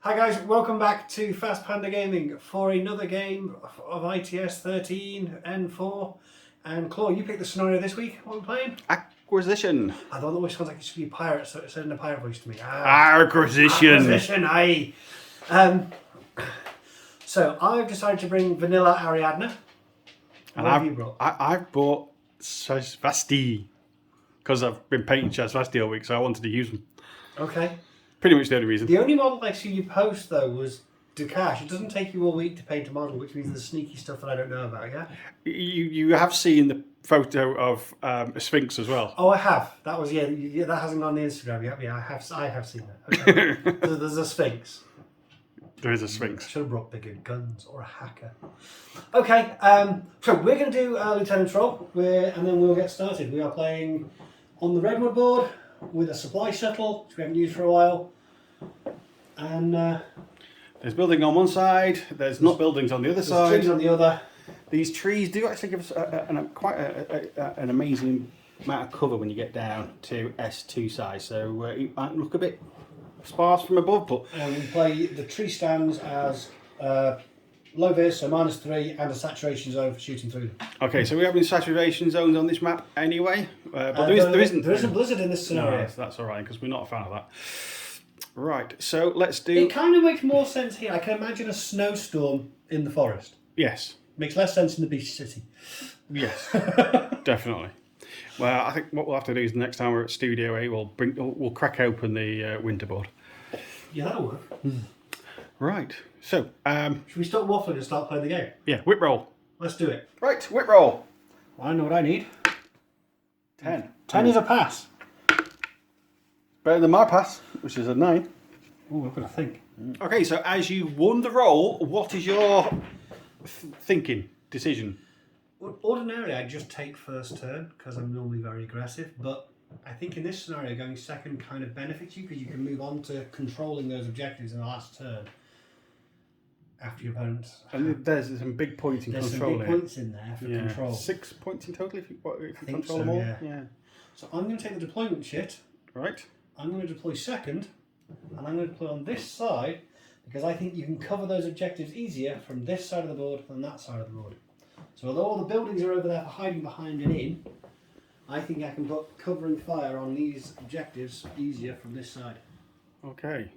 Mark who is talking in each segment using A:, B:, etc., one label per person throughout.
A: Hi guys, welcome back to Fast Panda Gaming for another game of ITS13, N4 and Claw. You picked the scenario this week. What are we playing?
B: Acquisition.
A: I thought it always sounds like it should be a pirate, so it said in a pirate voice to me.
B: Acquisition.
A: Acquisition, aye. So I've decided to bring vanilla Ariadna.
B: And
A: What have you brought?
B: I've bought Shasvastii because I've been painting Shasvastii all week, so I wanted to use them.
A: Okay.
B: Pretty much the only reason.
A: The only model I see you post though was Ducash. It doesn't take you a week to paint a model, which means there's sneaky stuff that I don't know about, yeah?
B: You have seen the photo of a Sphinx as well.
A: Oh, I have. That was, yeah, that hasn't gone on the Instagram yet. Yeah, I have seen that. Okay. There's a Sphinx.
B: There is a Sphinx.
A: Should have brought bigger guns or a hacker. Okay, so we're going to do Lieutenant's role, and then we'll get started. We are playing on the redwood board with a supply shuttle, which we haven't used for a while. And
B: there's building on one side, there's not buildings on the other side.
A: Trees on the other.
B: These trees do actually give us quite an amazing amount of cover when you get down to S2 size, so it might look a bit sparse from above, but
A: we play the tree stands as low vis, so -3, and a saturation zone for shooting through them.
B: Okay, so we have saturation zones on this map anyway, but there isn't.
A: There is a blizzard in this scenario.
B: No, that's all right because we're not a fan of that. Right, so let's do.
A: It kind of makes more sense here. I can imagine a snowstorm in the forest.
B: Yes.
A: Makes less sense in the beach city.
B: Yes, definitely. Well, I think what we'll have to do is next time we're at Studio A, we'll crack open the winter board.
A: Yeah, that'll work.
B: Right. So,
A: should we stop waffling and start playing the game?
B: Yeah, whip roll.
A: Let's do it.
B: Right, whip roll.
A: Well, I know what I need.
B: 10.
A: 10 is a pass.
B: Better than my pass, which is a 9.
A: Oh, I've got to think.
B: Okay, so as you won the roll, what is your thinking, decision?
A: Ordinarily, I'd just take first turn because I'm normally very aggressive, but I think in this scenario, going second kind of benefits you because you can move on to controlling those objectives in the last turn after your opponents.
B: And there's some big points in control.
A: There's some big points in there for control.
B: 6 points in total if you control
A: so,
B: them all.
A: Yeah. So I'm going to take the deployment shit.
B: Right.
A: I'm going to deploy second, and I'm going to deploy on this side because I think you can cover those objectives easier from this side of the board than that side of the board. So although all the buildings are over there for hiding behind and in, I think I can put covering fire on these objectives easier from this side.
B: Okay.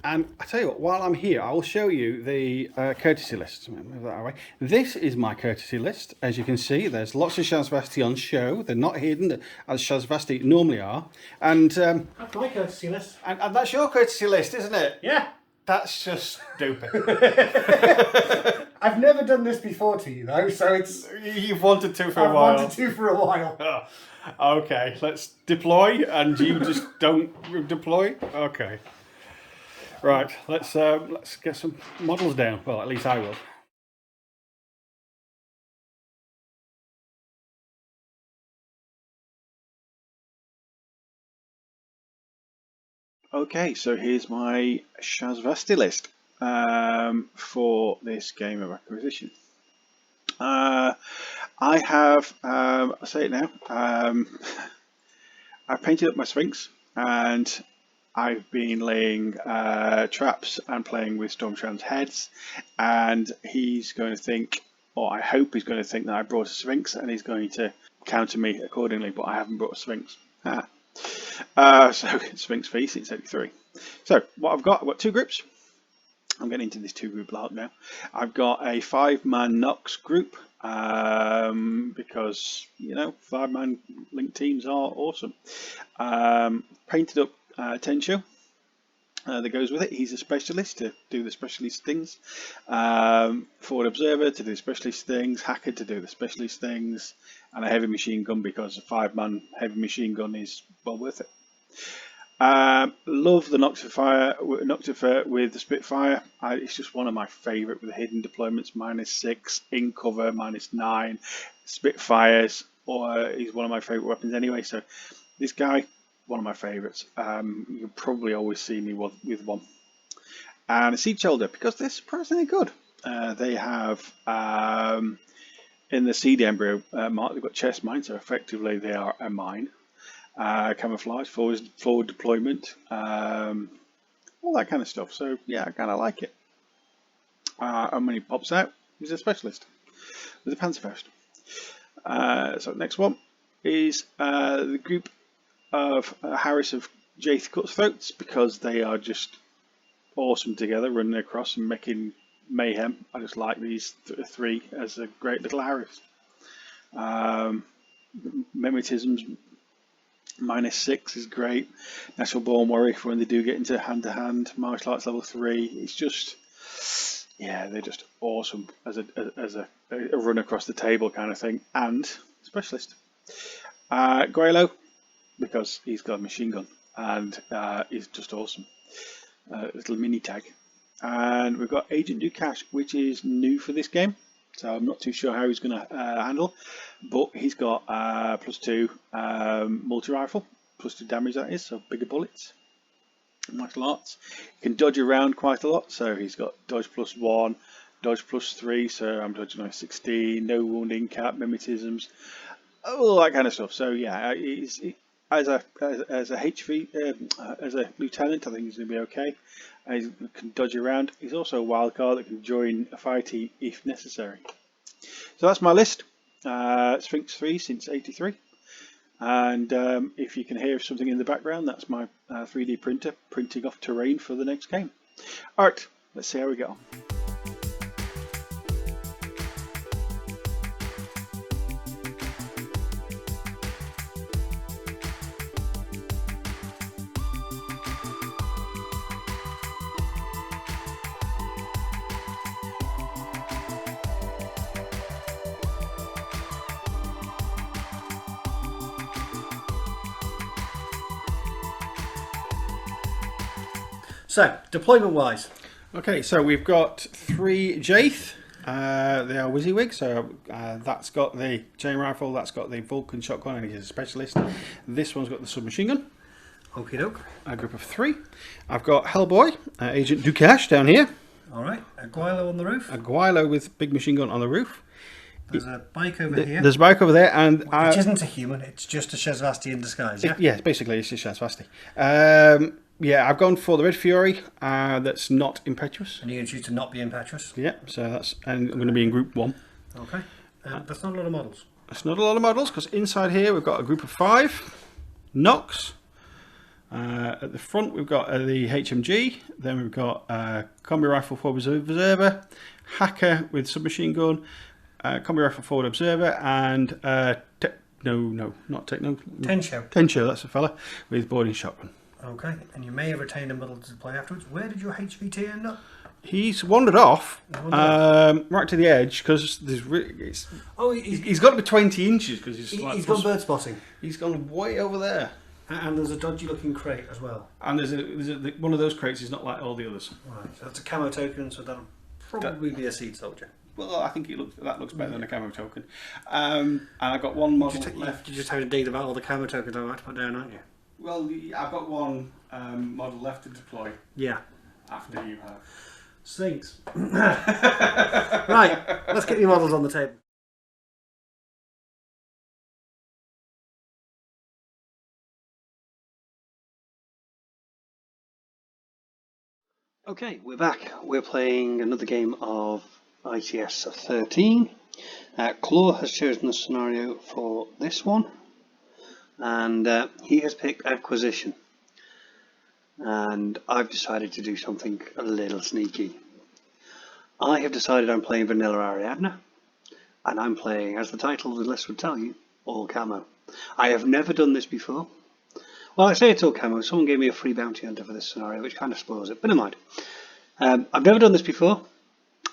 B: And I tell you what, while I'm here, I will show you the courtesy list. Move that away. This is my courtesy list. As you can see, there's lots of Shasvastii on show. They're not hidden as Shasvastii normally are. And
A: that's my courtesy list.
B: And that's your courtesy list, isn't it?
A: Yeah.
B: That's just stupid.
A: I've never done this before to you though, so it's...
B: You've wanted to for a while.
A: I've wanted to for a while.
B: Oh, okay, let's deploy and you just don't deploy? Okay. Right, let's get some models down. Well, at least I will. Okay, so here's my Shasvastii list for this game of Acquisition. I have, I'll say it now, I've painted up my Sphinx and I've been laying traps and playing with Stormshroud's heads, and he's going to think, or I hope he's going to think that I brought a Sphinx and he's going to counter me accordingly, but I haven't brought a Sphinx. So Sphinx Feast, it's 83. So what I've got 2 groups. I'm getting into this 2-group lark now. I've got a 5-man Nox group because, you know, 5-man linked teams are awesome. Painted up Tensho that goes with it. He's a specialist to do the specialist things. Forward observer to do specialist things. Hacker to do the specialist things. And a heavy machine gun because a 5-man heavy machine gun is well worth it. Love the Noctifer with the Spitfire. It's just one of my favourite with the hidden deployments, -6, in cover, -9. Spitfires, he's one of my favourite weapons anyway. So this guy, one of my favourites. You can probably always see me with one. And a Siege Soldier, because they're surprisingly good. They have, in the Seed Embryo mark, they've got chest mine, so effectively they are a mine. Camouflage, forward deployment, all that kind of stuff. So yeah, I kind of like it. And when he pops out, he's a specialist with a Panzerfaust. So next one is the group of Harris of Jaith Cutthroats, because they are just awesome together, running across and making mayhem. I just like these three as a great little Harris. Mimetisms -6 is great. Natural Born Worry for when they do get into hand-to-hand. Martial Arts level 3. It's just, yeah, they're just awesome as a run across the table kind of thing. And specialist. Guaylo, because he's got a machine gun and he's just awesome. Little mini tag. And we've got Agent Ducash, which is new for this game, so I'm not too sure how he's going to handle, but he's got +2 multi-rifle, +2 damage that is, so bigger bullets, martial arts. He can dodge around quite a lot, so he's got dodge +1, dodge +3, so I'm dodging on 16, no wounding cap, mimetisms, all that kind of stuff. So yeah, as a HV, as a lieutenant, I think he's going to be okay. He can dodge around. He's also a wild card that can join a fight if necessary. So that's my list. Sphinx 3 since '83. And if you can hear something in the background, that's my 3D printer printing off terrain for the next game. Alright, let's see how we get on.
A: So, deployment wise.
C: Okay, so we've got 3 Jaith. They are WYSIWYG, so that's got the chain rifle, that's got the Vulcan shotgun, and he's a specialist. This one's got the submachine gun.
A: Okie doke.
C: A group of 3. I've got Hellboy, Agent Ducash down here.
A: Alright, a Guaylo on the roof.
C: A Guaylo with big machine gun on the roof.
A: There's a bike over here.
C: There's a bike over there, and
A: which isn't a human, it's just a Shasvastii in disguise, yeah?
C: Yeah, basically it's just Shasvastii. Yeah, I've gone for the Red Fury. That's not impetuous.
A: And you're going to choose to not be impetuous?
C: Yeah, so that's, and I'm going to be in group 1.
A: Okay. That's not a lot of models.
C: That's not a lot of models, because inside here we've got a group of 5 Nox. At the front we've got the HMG. Then we've got combi rifle forward observer, hacker with submachine gun, combi rifle forward observer, and Tencho, that's a fella with boarding shotgun.
A: Okay, and you may have retained a model to play afterwards. Where did your HVT end up?
C: He's wandered off, right to the edge, because there's he's got to be 20 inches because he's
A: gone bird spotting.
C: He's gone way over there.
A: And there's a dodgy looking crate as well.
C: And there's one of those crates is not like all the others.
A: Right, so that's a camo token, so that'll probably be a seed soldier.
C: Well, I think that looks better than a camo token. And I've got one model left.
A: You just have to dig about all the camo tokens I might put down, aren't you?
C: Well, I've got one model left to deploy.
A: Yeah.
C: After you have.
A: Sphinx. Right, let's get your models on the table. Okay, we're back. We're playing another game of ITS13. Claw has chosen the scenario for this one, and he has picked Acquisition. And I've decided to do something a little sneaky. I have decided I'm playing Vanilla Ariadna, and I'm playing, as the title of the list would tell you, all camo. I have never done this before. Well, I say it's all camo. Someone gave me a free bounty hunter for this scenario, which kind of spoils it, but never mind. I've never done this before,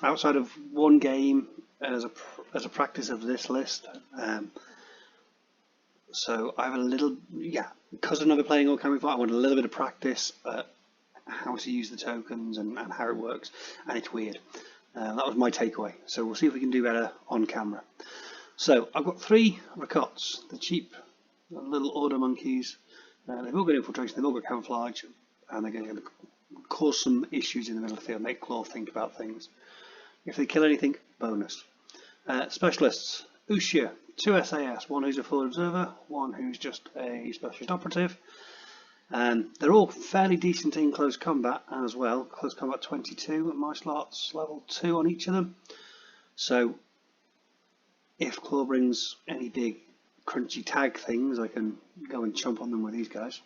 A: outside of one game as a practice of this list. So I have a little, because I've never playing all camo before, I want a little bit of practice at how to use the tokens and how it works, and it's weird. That was my takeaway. So we'll see if we can do better on camera. So I've got 3 Rakots, the cheap little order monkeys. They've all got infiltration, they've all got camouflage, and they're going to cause some issues in the middle of the field, make Claw think about things. If they kill anything, bonus. Specialists, Ushia, 2 SAS, one who's a forward observer, one who's just a specialist operative. They're all fairly decent in close combat as well. Close combat 22 at my slots, level 2 on each of them. So if Claw brings any big crunchy tag things, I can go and chomp on them with these guys,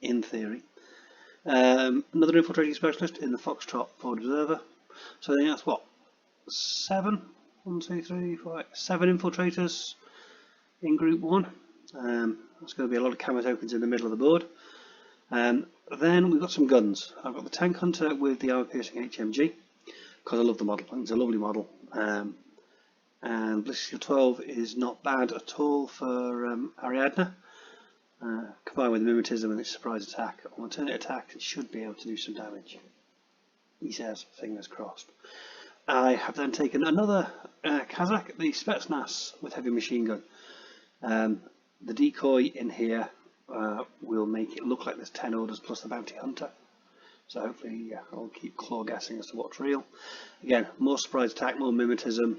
A: in theory. Another infiltrating specialist in the Foxtrot Forward Observer. So I think that's what, 7? 1, 2, 3, 4, 7 infiltrators in group 1. That's going to be a lot of camo tokens in the middle of the board. Then we've got some guns. I've got the Tank Hunter with the armor piercing HMG because I love the model. I think it's a lovely model. And Ballistic 12 is not bad at all for Ariadna. Combined with Mimetism and its surprise attack, on alternate attacks, it should be able to do some damage. He says, fingers crossed. I have then taken another Kazakh, the Spetsnaz with heavy machine gun. The decoy in here will make it look like there's 10 orders plus the bounty hunter. So hopefully I'll keep Claw guessing as to what's real. Again, more surprise attack, more mimetism,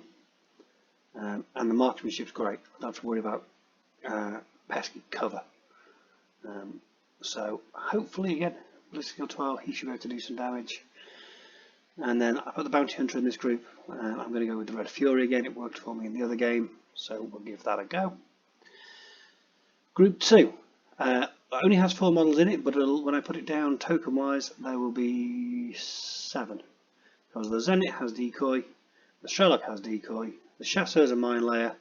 A: and the marksmanship's great. I don't have to worry about pesky cover. So hopefully again, Ballistic 12, he should be able to do some damage. And then I've got the bounty hunter in this group. I'm going to go with the Red Fury again. It worked for me in the other game, so we'll give that a go. Group 2 only has 4 models in it, but when I put it down token wise there will be 7, because the Zenit has decoy, the Sherlock has decoy, the Chasseur is a mine layer,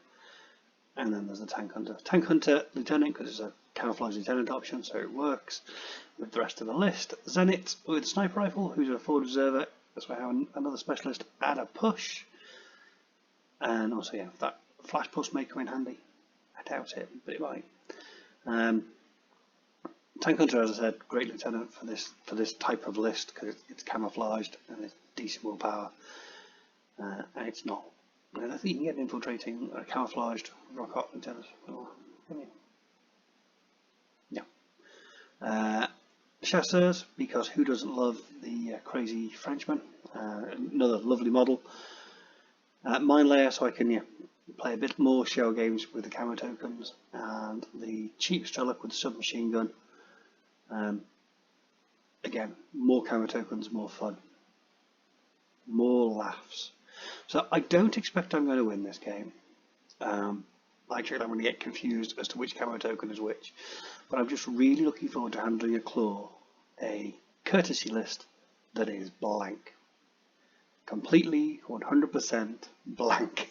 A: and then there's the Tank Hunter. Tank Hunter Lieutenant because it's a camouflage lieutenant option, so it works with the rest of the list. Zenit with sniper rifle, who's a forward observer, that's why I have another specialist add a push, and also yeah, that flash pulse may come in handy. I doubt it, but it might. Tank Hunter, as I said, great lieutenant for this type of list because it's camouflaged and it's decent willpower, and it's not. I don't think you can get an infiltrating or a camouflaged rock hot lieutenant. Yeah. Chasseurs, because who doesn't love the crazy Frenchman? Another lovely model. Mine layer, so I can play a bit more shell games with the camo tokens, and the cheap Strelok with the submachine gun. Again, more camo tokens, more fun, more laughs. So I don't expect I'm going to win this game. Actually, I'm going to get confused as to which camo token is which, but I'm just really looking forward to handling a Claw, a courtesy list that is blank, completely 100% blank.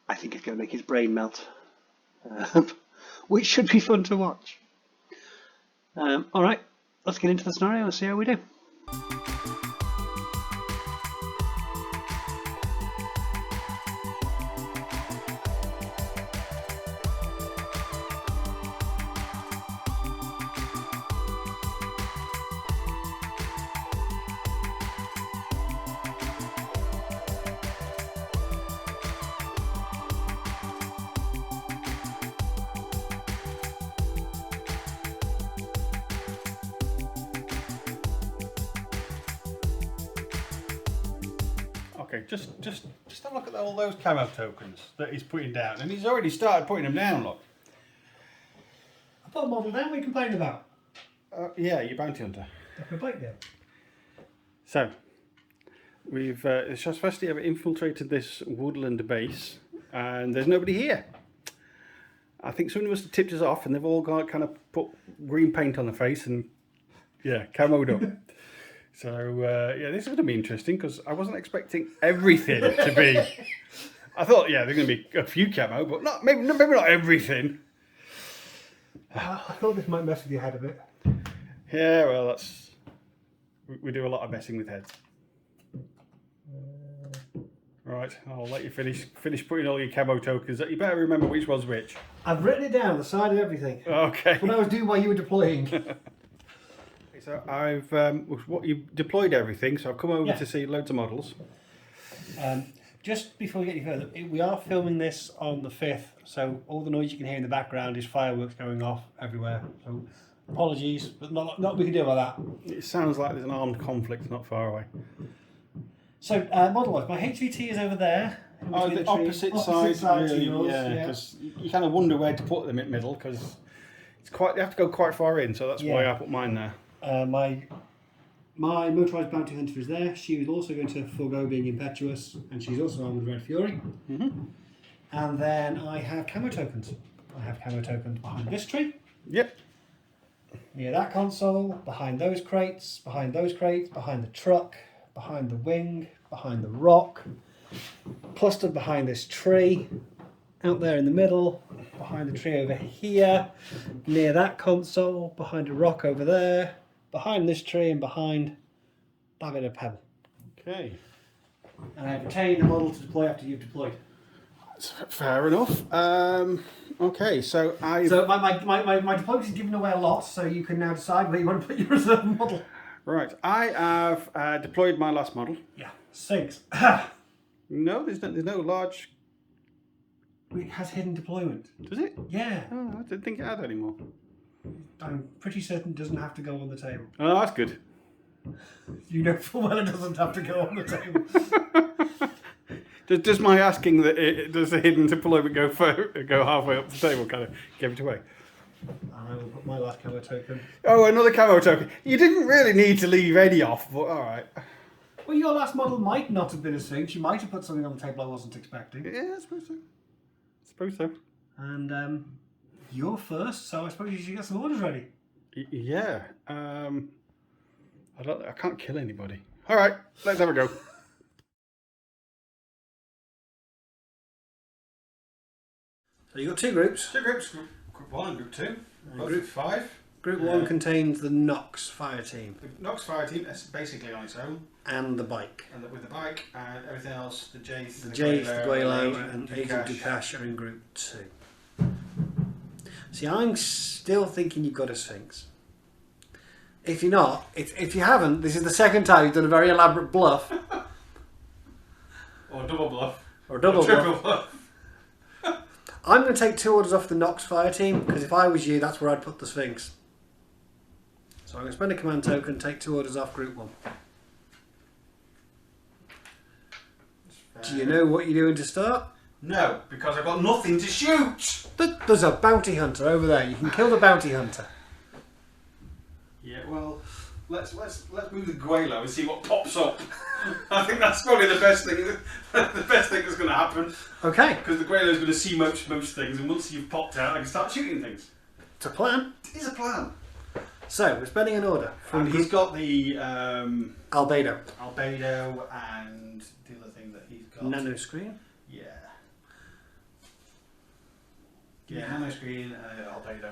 A: I think it's going to make his brain melt, which should be fun to watch. Alright, let's get into the scenario and see how we do.
C: Okay, just have a look at all those camo tokens that he's putting down, and he's already started putting them down. Look.
A: I put a model down. What are you complaining about?
C: Yeah, your bounty hunter.
A: I can bite down.
C: So we've Shasvastii have infiltrated this woodland base, and there's nobody here. I think someone must have tipped us off, and they've all got kind of put green paint on the face and camoed up. So this is going to be interesting because I wasn't expecting everything to be. I thought there's going to be a few camo, but maybe not everything.
A: I thought this might mess with your head a bit.
C: Yeah, well, we do a lot of messing with heads. Right, I'll let you finish putting all your camo tokens. You better remember which one's which.
A: I've written it down on the side of everything.
C: Okay.
A: What I was doing while you were deploying.
C: So I've you've deployed everything, so I've come over to see loads of models.
A: Just before we get any further, we are filming this on the 5th, so all the noise you can hear in the background is fireworks going off everywhere. So apologies, but not we can do about that.
C: It sounds like there's an armed conflict not far away.
A: So model-wise, my HVT is over there.
C: Oh, the opposite side to yours, yeah, because you kind of wonder where to put them in the middle, because It's quite. You have to go quite far in, so that's why I put mine there.
A: My motorised bounty hunter is there. She was also going to forego being impetuous, and she's also armed with Red Fury. And then I have camo tokens. I have camo tokens behind this tree.
C: Yep.
A: Near that console, behind those crates, behind the truck, behind the wing, behind the rock, clustered behind this tree, out there in the middle, behind the tree over here, near that console, behind a rock over there, behind this tree, and behind that bit of pebble.
C: Okay.
A: And I've retained the model to deploy after you've deployed.
C: That's fair enough. Okay, so
A: So my deployment is giving away a lot, so you can now decide where you want to put your reserve model.
C: Right, I have deployed my last model.
A: Yeah, 6.
C: No, there's no large.
A: It has hidden deployment.
C: Does it?
A: Yeah.
C: Oh, I didn't think it had anymore.
A: I'm pretty certain it doesn't have to go on the table.
C: Oh, that's good.
A: You know full well it doesn't have to go on the table.
C: Does my asking that does the hidden deployment go halfway up the table kind of give it away?
A: And I will put my last camo token.
C: Oh, another camo token. You didn't really need to leave any off, but all right.
A: Well, your last model might not have been a Sphinx. You might have put something on the table I wasn't expecting.
C: Yeah, I suppose so.
A: And you're first, so I suppose you should get some orders ready.
C: Yeah. I can't kill anybody. All right, let's have a go.
A: So you've got 2 groups.
C: 2 groups. Group 1 and Group 2. Group 5.
A: Group 1 contains the Nox fire team.
C: The Nox fire team is basically on its own.
A: And the bike.
C: And with the bike and everything else, the Jace,
A: the Guaylo, and Agent Ducash are in Group 2. See, I'm still thinking you've got a Sphinx. If you're not, if you haven't, this is the second time you've done a very elaborate bluff.
C: Or double bluff.
A: Or double
C: triple
A: bluff.
C: bluff.
A: I'm going to take 2 orders off the Nox fire team, because if I was you, that's where I'd put the Sphinx. So I'm going to spend a command token, take 2 orders off Group 1. Do you know what you're doing to start?
C: No, because I've got nothing to shoot.
A: There's a bounty hunter over there. You can kill the bounty hunter.
C: Yeah, well, let's move the Guaylo and see what pops up. I think that's probably the best thing. The best thing that's going to happen.
A: Okay.
C: Because the Guaylo is going to see most things, and once you've popped out, I can start shooting things.
A: It's a plan.
C: It is a plan.
A: So we're spending an order.
C: And he's got the
A: Albedo.
C: Albedo and the other thing that he's got.
A: Nano screen.
C: Yeah. Yeah, nano screen, Albedo.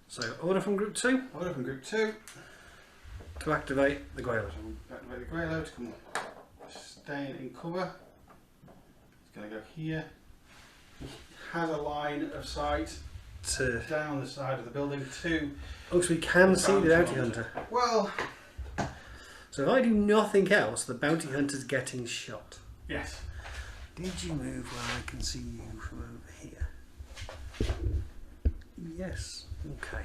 A: So order from Group 2.
C: Order from Group 2.
A: To activate the Guaylo.
C: So activate the Guaylo to come staying in cover. It's going to go here. He has a line of sight down the side of the building to.
A: Oh, so we can see the bounty hunter.
C: Well.
A: So if I do nothing else, the bounty hunter's getting shot.
C: Yes.
A: Did you move where I can see you from over here? Yes. Okay.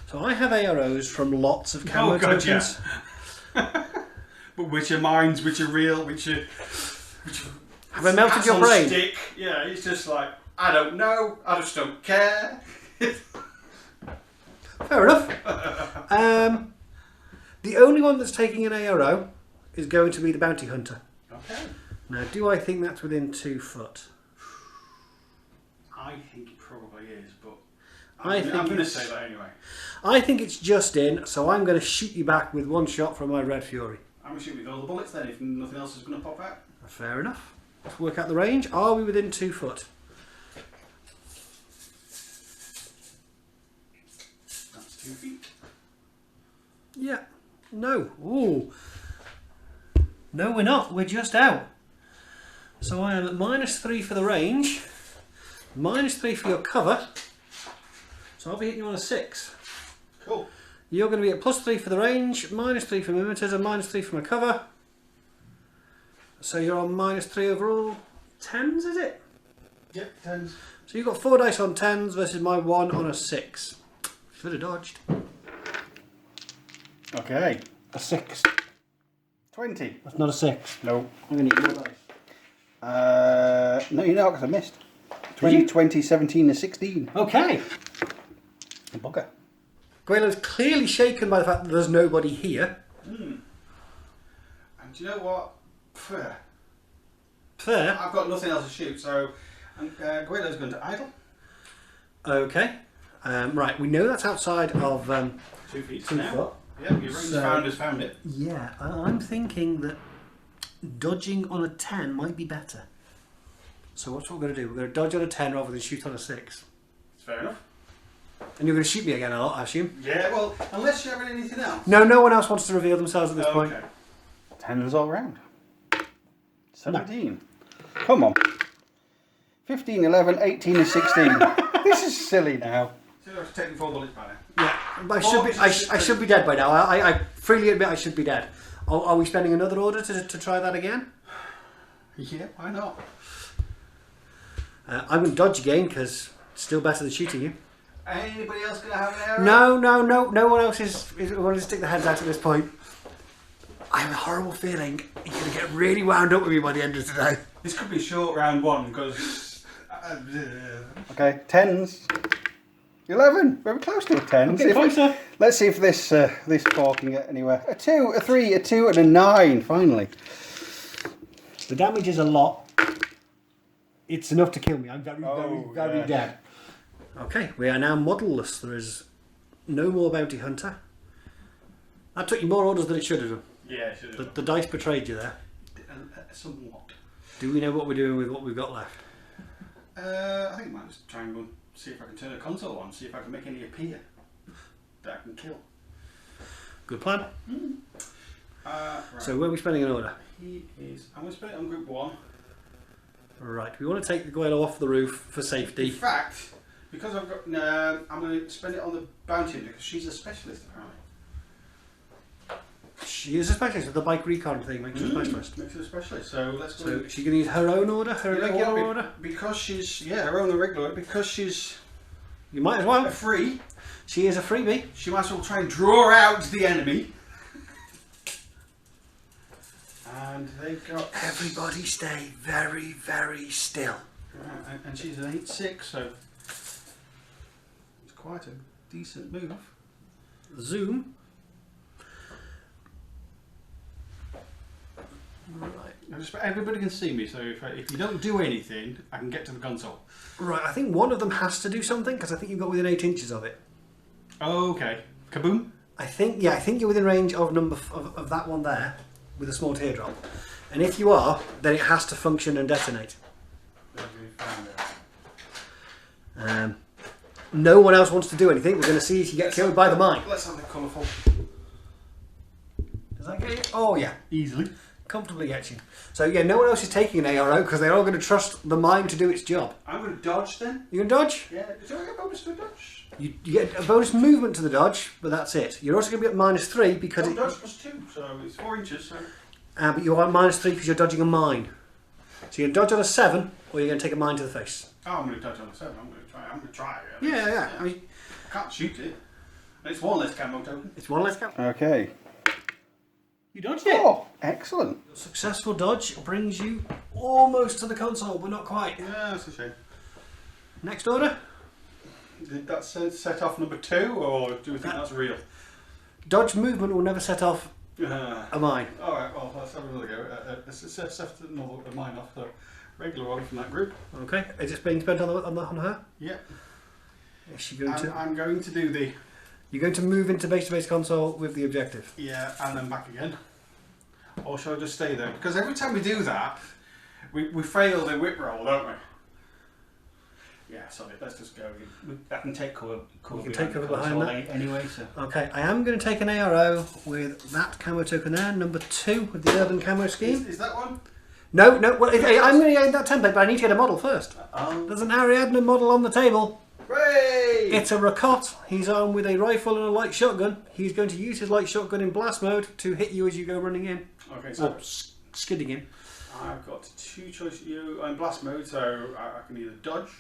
A: So I have AROs from lots of camo tokens.
C: Yeah. But which are mines, which are real, which are
A: have I melted your brain?
C: Stick. Yeah, it's just like, I don't know, I just don't care.
A: Fair enough. The only one that's taking an ARO is going to be the bounty hunter.
C: Okay.
A: Now, do I think that's within 2 foot?
C: I think it probably is, but
A: I'm
C: going to say that anyway.
A: I think it's just in, so I'm going to shoot you back with 1 shot from my Red Fury.
C: I'm going to shoot with all the bullets then, if nothing else is going to pop out.
A: Fair enough. Let's work out the range. Are we within 2 foot?
C: That's 2 feet.
A: Yeah. No. Ooh. No, we're not. We're just out. So I am at -3 for the range, -3 for your cover. So I'll be hitting you on a 6.
C: Cool.
A: You're going to be at +3 for the range, -3 for mimeters, and -3 for my cover. So you're on -3 overall. 10s, is it?
C: Yep, 10s.
A: So you've got 4 dice on 10s versus my 1 on a 6. Should have dodged.
C: Okay, a 6. 20.
A: That's not a 6.
C: No.
A: I'm going to eat more dice.
C: No, you're not, because I missed. 20, 20, 17 and 16.
A: Okay.
C: bugger.
A: Guelo's clearly shaken by the fact that there's nobody here.
C: And do you know what? Fair.
A: Fair.
C: I've got nothing else to shoot, so Guelo's going to idle.
A: Okay. Right, we know that's outside of
C: 2 feet
A: 2
C: now.
A: foot.
C: Yeah, your range found has found it.
A: Yeah, I'm thinking that dodging on a 10 might be better. So what's what we're going to do? We're going to dodge on a 10 rather than shoot on a 6.
C: It's fair enough.
A: And you're going to shoot me again a lot, I assume?
C: Yeah, well, unless you have anything else.
A: No, no one else wants to reveal themselves at this point.
B: 10s all round. 17. Come on. 15, 11, 18 and 16. This is silly now.
C: So you have to take the 4 bullets by now.
A: Yeah, but I should be dead by now. I freely admit I should be dead. Are we spending another order to try that again?
C: Yeah, why not?
A: I'm going to dodge again because it's still better than shooting you.
C: Anybody else going to have an arrow?
A: No one else is wanting to stick their heads out at this point. I have a horrible feeling you're going to get really wound up with me by the end of today.
C: This could be short round 1 because...
B: Okay, 10s. 11. Very close to a 10. Let's see if this 4 can get anywhere. A 2, a 3, a 2 and a 9, finally.
A: The damage is a lot. It's enough to kill me. I'm very dead. Okay, we are now modelless. There is no more bounty hunter. That took you more orders than it should have done.
C: Yeah, it should have.
A: The dice betrayed you there.
C: Somewhat.
A: Do we know what we're doing with what we've got left?
C: I think I might just try and go and see if I can turn a console on, see if I can make any appear that I can kill.
A: Good plan.
C: Right.
A: So where are we spending an order?
C: He is. I'm going to spend it on group 1.
A: Right, we want to take the Guelo off the roof for
C: In
A: safety.
C: fact, because I've got, I'm going to spend it on the bounty hunter because she's a specialist apparently.
A: She is a specialist with the bike recon thing, makes her a specialist.
C: Makes her a specialist. So let's go.
A: So she's going to use her own order, her regular order?
C: Because she's, her own regular order, because she's
A: You might as well.
C: a free,
A: She is a freebie.
C: she might as well try and draw out the enemy. And they've got...
A: Everybody stay very, very still.
C: Right, and she's an 8-6, so it's quite a decent move.
A: Zoom. Right.
C: Everybody can see me, so if you don't do anything, I can get to the console.
A: Right, I think one of them has to do something because I think you've got within 8 inches of it.
C: Okay. Kaboom.
A: I think you're within range of of that one there with a small teardrop. And if you are, then it has to function and detonate. No one else wants to do anything. We're going to see if you get killed by the mine.
C: Let's have the colourful.
A: Does that get you? Oh yeah,
C: Easily.
A: comfortably gets you. So yeah, no one else is taking an ARO because they're all going to trust the mine to do its job.
C: I'm going to dodge then.
A: You can dodge.
C: Yeah. Do I get a bonus to a dodge?
A: You get a bonus movement to the dodge, but that's it. You're also going to be at -3 because
C: Oh, dodge +2, so it's 4 inches. So.
A: but you're at -3 because you're dodging a mine. So you're going to dodge on a 7, or you're going to take a mine to the face.
C: Oh, I'm going to dodge on a 7. I'm going to try.
A: Yeah. I mean,
C: I can't shoot it. And it's 1 less camo token.
A: it's one less count.
B: Okay.
A: You dodged it.
B: Oh, excellent.
A: Successful dodge brings you almost to the console, but not quite.
C: Yeah, that's a shame.
A: Next order.
C: Did that set off number 2, or do we think that's real?
A: Dodge movement will never set off a mine.
C: Alright, well, let's have another go. Let's set another mine off the regular one from that group.
A: Okay. Is it being spent on her?
C: Yeah.
A: Is she going to?
C: I'm going to do the...
A: You're going to move into base-to-base console with the objective.
C: Yeah, and then back again. Or shall I just stay there? Because every time we do that, we fail the whip roll, don't we? Yeah, sorry, let's just go. I can take cover.
A: You can take cover behind that.
C: Anyway, so.
A: Okay, I am going to take an ARO with that camo token there, number 2 with the urban camo scheme.
C: Is that one?
A: No, well, I'm going to get that template, but I need to get a model first. There's an Ariadna model on the table.
C: Hooray!
A: It's a Rakot. He's armed with a rifle and a light shotgun. He's going to use his light shotgun in blast mode to hit you as you go running in.
C: Okay, so
A: or skidding in.
C: I've got 2 choices. I'm in blast mode, so I can either dodge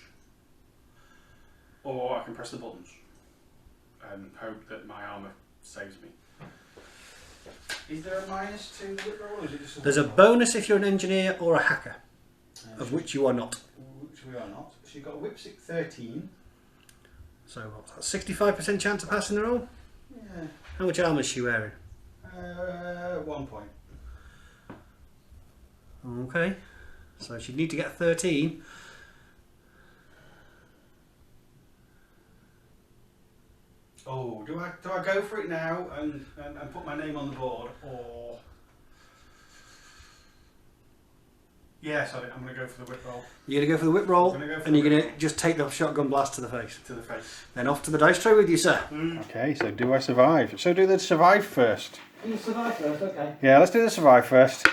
C: or I can press the buttons and hope that my armour saves me. Is there a -2 whip roll, or is it just
A: There's a bonus if you're an engineer or a hacker, of which you are not.
C: Which we are not. She's got a whip 13.
A: So what's that, 65% chance of passing the roll?
C: Yeah.
A: How much armour is she wearing?
C: 1 point.
A: Okay. So she'd need to get 13.
C: Oh, do I go for it now and put my name on the board, or? Yes, I'm going to go for the whip roll.
A: You're going to go for the whip roll, and you're going to
C: roll.
A: just take the shotgun blast to the face.
C: To the face.
A: Then off to the dice tray with you, sir.
B: Okay, so do I survive? So do the survive first.
A: You survive first, okay.
B: Yeah, let's do the survive first.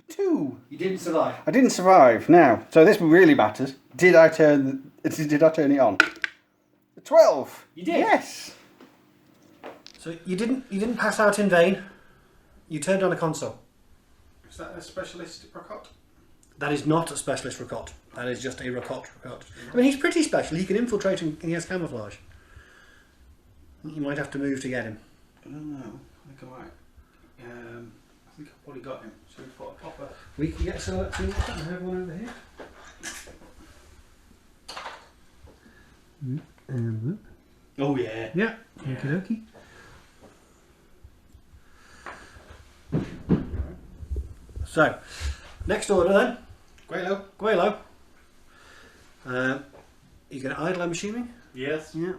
B: 2.
A: You didn't survive.
B: I didn't survive. Now, so this really matters. Did I turn it on? 12.
A: You did?
B: Yes.
A: So you didn't pass out in vain. You turned on a console.
C: Is that a specialist Rocot?
A: That is not a specialist Rocot. That is just a Rocot. I mean, he's pretty special. He can infiltrate and he has camouflage. You might have to move to get him.
C: I don't know. I think I might. I think I've probably got him. So we've got a proper.
A: We can get some and have one over here. And
C: Oh yeah.
A: yeah, okie dokie. So, next order then.
C: Guelo.
A: You going to idle, I'm assuming?
C: Yes.
A: Yeah.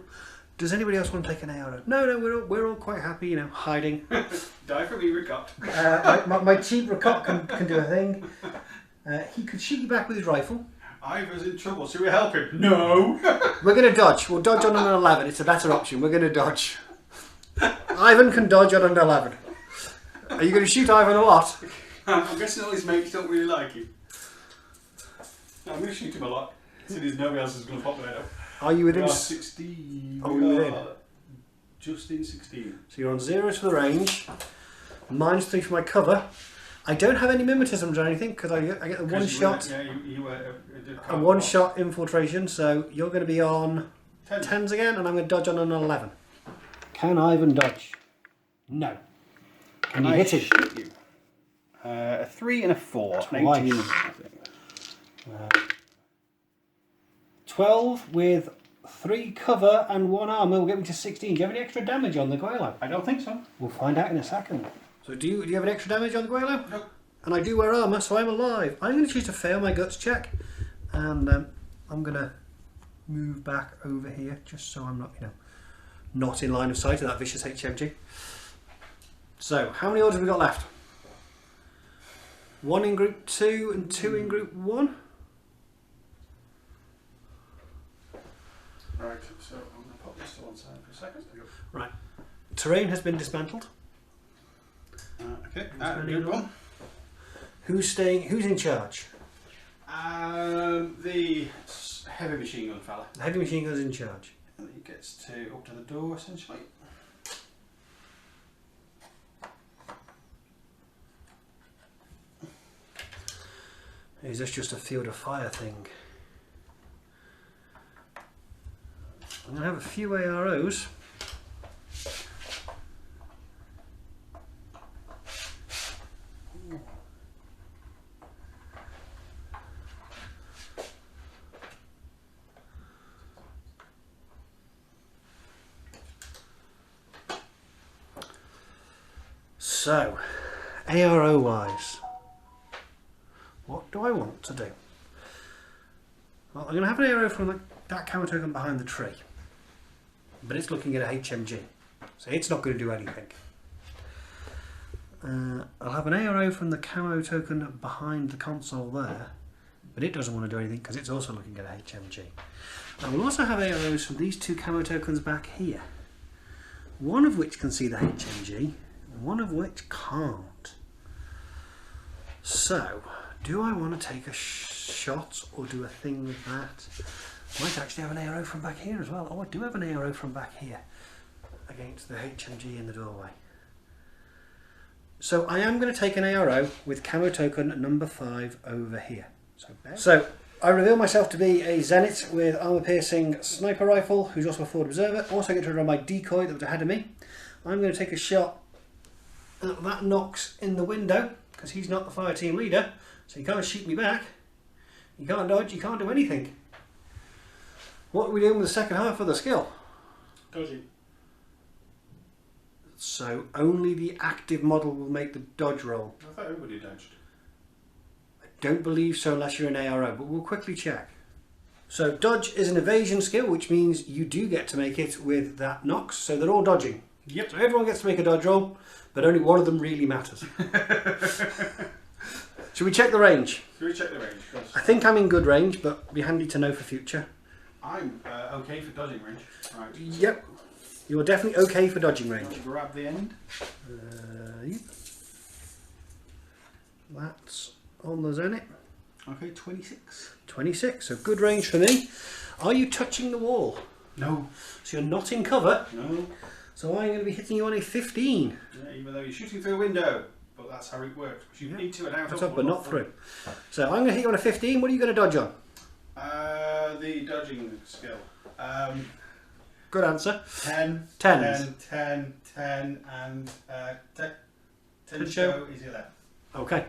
A: Does anybody else want to take an arrow? No, we're all quite happy, hiding.
C: Die for me, Rocot.
A: My cheap Rocot can do a thing. He could shoot you back with his rifle.
C: Ivor's in trouble. Should we help him? No.
A: We're going to dodge. We'll dodge on an 11. It's a better option. We're going to dodge. Ivan can dodge on an 11. Are you going to shoot Ivan a lot?
C: I'm guessing all his mates don't really like him. No, I'm going to shoot him a lot. Since there's nobody else is going to pop their head up.
A: Are you
C: We
A: within?
C: are 16.
A: Oh,
C: We
A: you're
C: are
A: within.
C: just in 16.
A: So you're on 0 for the range. -3 for my cover. I don't have any mimetisms or anything because I get the one shot.
C: Yeah, you were.
A: A one shot infiltration, so you're going to be on
C: 10.
A: 10s again, and I'm going to dodge on an 11. Can Ivan dodge? No. Can you hit him?
B: Shoot you? A 3 and a 4.
A: Twice.
B: 18, I think.
A: 12 with 3 cover and 1 armour will get me to 16. Do you have any extra damage on the Guelo?
B: I don't think so.
A: We'll find out in a second. So do you have any extra damage on the Guelo?
C: No.
A: And I do wear armour, so I'm alive. I'm going to choose to fail my guts check, and I'm going to move back over here just so I'm not, not in line of sight of that vicious HMG. So, how many orders have we got left? 1 in group 2 and 2 in group 1.
C: Right, so I'm going to pop this to one side for a second.
A: Right. Terrain has been dismantled.
C: Okay,
A: Dismantled.
C: good one.
A: Who's in charge?
C: The heavy machine gun fella.
A: The heavy machine gun's in charge.
C: And he gets to up to the door essentially.
A: Is this just a field of fire thing? I'm going to have a few AROs. So, ARO wise, what do I want to do? Well, I'm going to have an arrow from that camo token behind the tree, but it's looking at a HMG, so it's not going to do anything. I'll have an arrow from the camo token behind the console there, but it doesn't want to do anything because it's also looking at a HMG. I will also have arrows from these 2 camo tokens back here, one of which can see the HMG, one of which can't. So, do I want to take a shot or do a thing with that? I might actually have an arrow from back here as well. Oh, I do have an arrow from back here against the HMG in the doorway. So I am going to take an arrow with camo token number 5 over here. So I reveal myself to be a Zenith with armour piercing sniper rifle, who's also a forward observer. Also get to run my decoy that was ahead of me. I'm going to take a shot at that Nox in the window, because he's not the fire team leader, so he can't shoot me back. You can't dodge, you can't do anything. What are we doing with the second half of the skill?
C: Dodging.
A: So only the active model will make the dodge roll.
C: I thought everybody dodged.
A: I don't believe so unless you're an ARO, but we'll quickly check. So dodge is an evasion skill, which means you do get to make it with that Nox, so they're all dodging.
C: Yep.
A: So everyone gets to make a dodge roll, but only one of them really matters. Should we check the range?
C: Should we check the range?
A: I think I'm in good range, but it'd be handy to know for future.
C: I'm okay for dodging range. Right.
A: Yep. You're definitely okay for dodging range.
C: I'll grab the end.
A: Yep. That's on the Zenit.
C: Okay, 26.
A: 26, so good range for me. Are you touching the wall?
C: No.
A: So you're not in cover.
C: No.
A: So I'm going to be hitting you on a 15.
C: Yeah, even though you're shooting through a window. But that's how it works. You need to and out
A: That's
C: of,
A: up, but not through. So I'm going to hit you on a 15. What are you going to dodge on?
C: The dodging skill.
A: Good answer.
C: 10,
A: Tens.
C: 10, 10, and 10
A: Ten
C: show is 11.
A: Okay.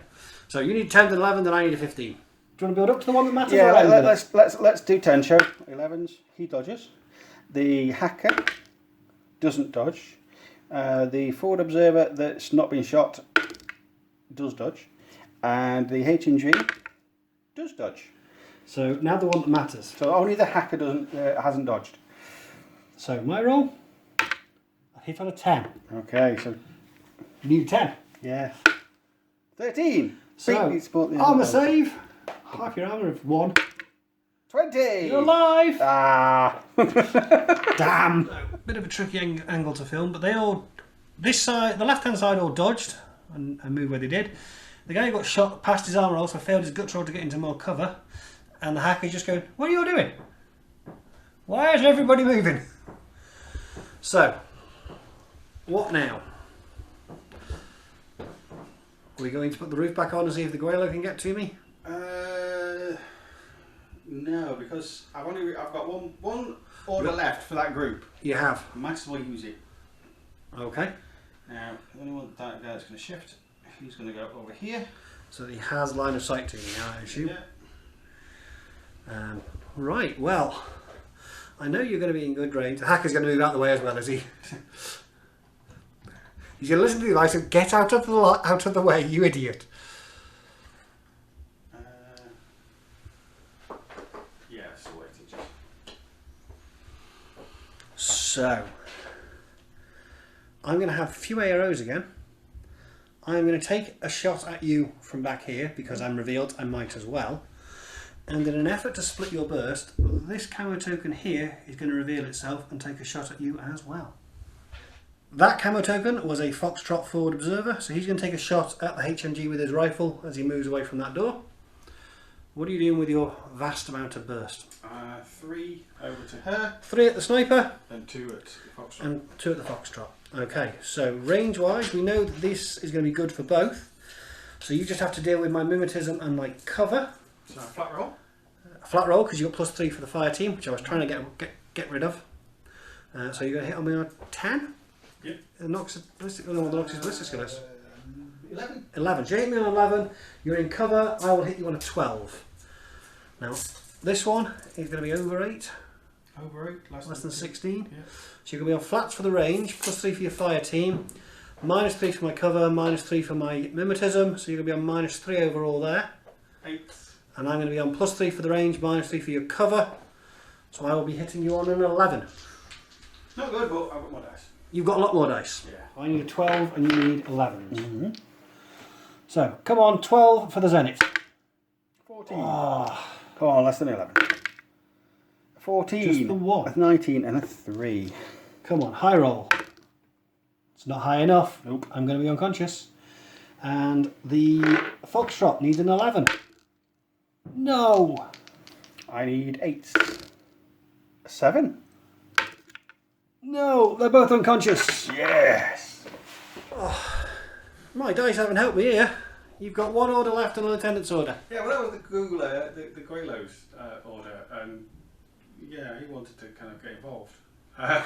A: So you need 10 and 11, then I need a 15. Do you want to build up to the one that matters?
B: Yeah,
A: or end it?
B: let's do 10 show. 11s, he dodges. The hacker doesn't dodge. The forward observer that's not been shot does dodge. And the H&G does dodge.
A: So now the one that matters.
B: So only the hacker hasn't dodged.
A: So my roll, I hit on a 10.
B: Okay, so
A: You need a 10.
B: yeah. 13.
A: So armour save, half your armour of 1.
B: 20.
A: You're alive!
B: Ah.
A: Damn! Bit of a tricky angle to film, but they all, this side, the left hand side all dodged and moved where they did. The guy who got shot passed his armour roll, so failed his gut roll to get into more cover. And the hacker's just going, what are you doing? Why is everybody moving? So, what now? Are we going to put the roof back on and see if the Guelo can get to me?
C: No, because I've got one order left for that group.
A: You have.
C: I might as well use it.
A: Okay.
C: Now, the only one that guy's going to shift, he's going to go over here.
A: So he has line of sight to me now, I assume.
C: Yeah.
A: Right, well, I know you're going to be in good range. The hacker's going to move out of the way as well, is he? He's going to listen to the advice and get out of the way, you idiot.
C: Yeah, so wait,
A: So, I'm going to have a few arrows again. I'm going to take a shot at you from back here because I'm revealed, I might as well. And in an effort to split your burst, this camo token here is going to reveal itself and take a shot at you as well. That camo token was a Foxtrot forward observer, so he's going to take a shot at the HMG with his rifle as he moves away from that door. What are you doing with your vast amount of burst?
C: 3 over to her.
A: 3 at the sniper.
C: And 2 at the Foxtrot.
A: And 2 at the Foxtrot. Okay, so range-wise, we know that this is going to be good for both. So you just have to deal with my mimetism and my cover.
C: So a flat roll.
A: A flat roll, because you got +3 for the fire team, which I was trying to get rid of. So you're going to hit on me on 10?
C: Yep.
A: The Nox ballistic, oh no, the Nox is ballistic skill is
C: 11.
A: 11. So you hit me on 11, you're in cover, I will hit you on a 12. Now, this one is going to be over 8.
C: Over 8,
A: Less than 16.
C: Yeah.
A: So you're going to be on flats for the range, +3 for your fire team, -3 for my cover, -3 for my mimetism, so you're going to be on -3 overall there.
C: 8.
A: And I'm going to be on +3 for the range, -3 for your cover, so I will be hitting you on an 11.
C: Not good, but I've got more dice.
A: You've got a lot more dice.
C: Yeah.
A: I need a 12 and you need 11s. Mm-hmm. So, come on, 12 for the Zenit.
B: 14.
A: Oh,
B: Come on, less than 11. 14.
A: Just the one.
B: That's 19 and a 3.
A: come on, high roll. It's not high enough.
B: Nope.
A: I'm going to be unconscious. And the Foxtrot needs an 11. No!
B: I need 8. 7.
A: No, they're both unconscious.
B: Yes.
A: My dice haven't helped me here. You've got 1 order left and an attendance order.
C: Yeah, well, that was the Googler, the Greylows order, and yeah, he wanted to kind of get involved. But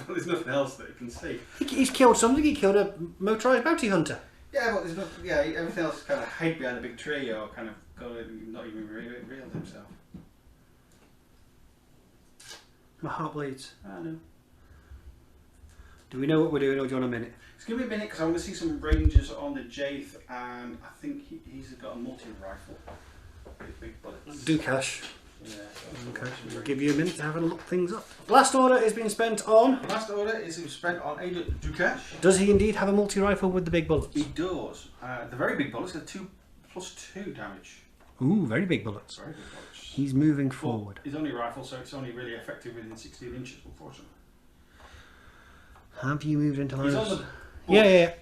C: there's nothing else that he can see.
A: He's killed something. He killed a motorised bounty hunter.
C: Yeah, but there's no, yeah, everything else is kind of hid behind a big tree or kind of not even revealed himself.
A: My heart bleeds.
C: I know.
A: Do we know what we're doing, or do you want a minute?
C: It's going to be a minute because I want to see some rangers on the Jaith, and I think he's got a multi-rifle with big bullets.
A: Dukash.
C: Yeah.
A: Okay, we'll give you a minute to have a look things up. Last order is being spent on.
C: The last order is spent on Agent Dukash.
A: Does he indeed have a multi-rifle with the big bullets?
C: He does. The very big bullets are 2+2 damage.
A: Ooh, very big bullets.
C: Very big bullets.
A: He's moving forward.
C: He's only a rifle, so it's only really effective within 16 inches, unfortunately.
A: Have you moved into line
C: He's
A: of
C: on the
A: sight? Yeah.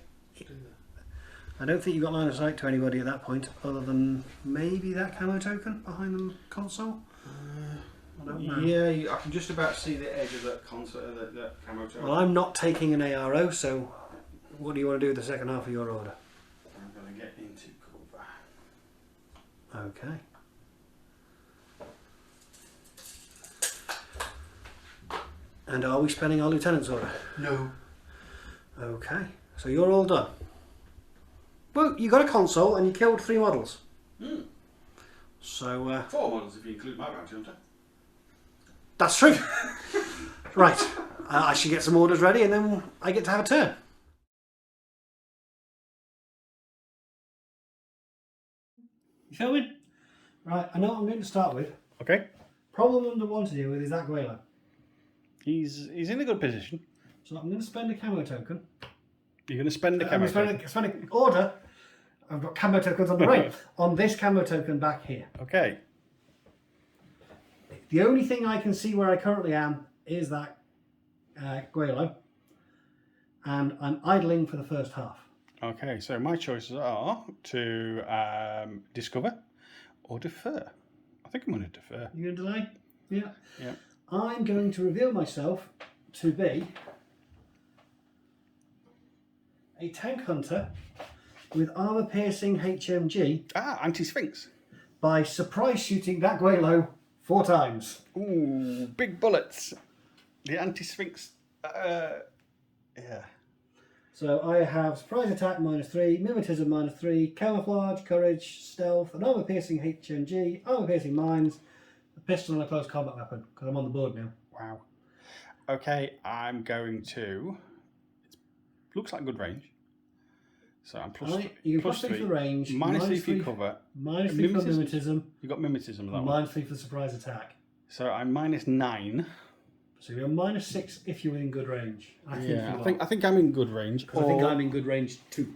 A: I don't think you've got line of sight to anybody at that point, other than maybe that camo token behind the console. I don't know.
C: Yeah, I can just about see the edge of that console, that camo token.
A: Well, I'm not taking an ARO, so what do you want to do with the second half of your order?
C: I'm going to get into cover.
A: Okay. And are we spending our lieutenant's order?
C: No.
A: Okay, so you're all done. Well, you got a console and you killed 3 models. So
C: 4 models if you include my bounty hunter.
A: that's true. Right, I should get some orders ready and then I get to have a turn. You filming? Right, I know what I'm going to start with.
C: Okay.
A: Problem number 1 to deal with is that Guelo.
C: He's in a good position.
A: So I'm going to spend a camo token.
C: You're going to spend the
A: I'm
C: camo
A: going
C: token.
A: to spend an order. I've got camo tokens on the right. On this camo token back here.
C: Okay.
A: The only thing I can see where I currently am is that Guelo. And I'm idling for the first half.
C: Okay, so my choices are to discover or defer. I think I'm going to defer.
A: You going to delay? Yeah.
C: Yeah.
A: I'm going to reveal myself to be a tank hunter with armor piercing HMG
C: Anti-Sphinx.
A: by surprise shooting that Guelo 4 times.
C: Ooh, big bullets. The Anti-Sphinx. Yeah.
A: So I have surprise attack -3, mimetism -3, camouflage, courage, stealth, an armor piercing HMG, armor piercing mines, a pistol and a close combat weapon because I'm on the board now.
C: Wow. Okay, I'm going to. It looks like good range. So I'm plus.
A: You can +3 for the range,
C: -3 for your cover.
A: -3 for mimetism,
C: You got mimetism. That
A: and
C: one.
A: -3 for the surprise attack.
C: So I'm -9.
A: So you're -6 if you're in good range. I
C: think I'm in good range.
A: I think I'm in good range too.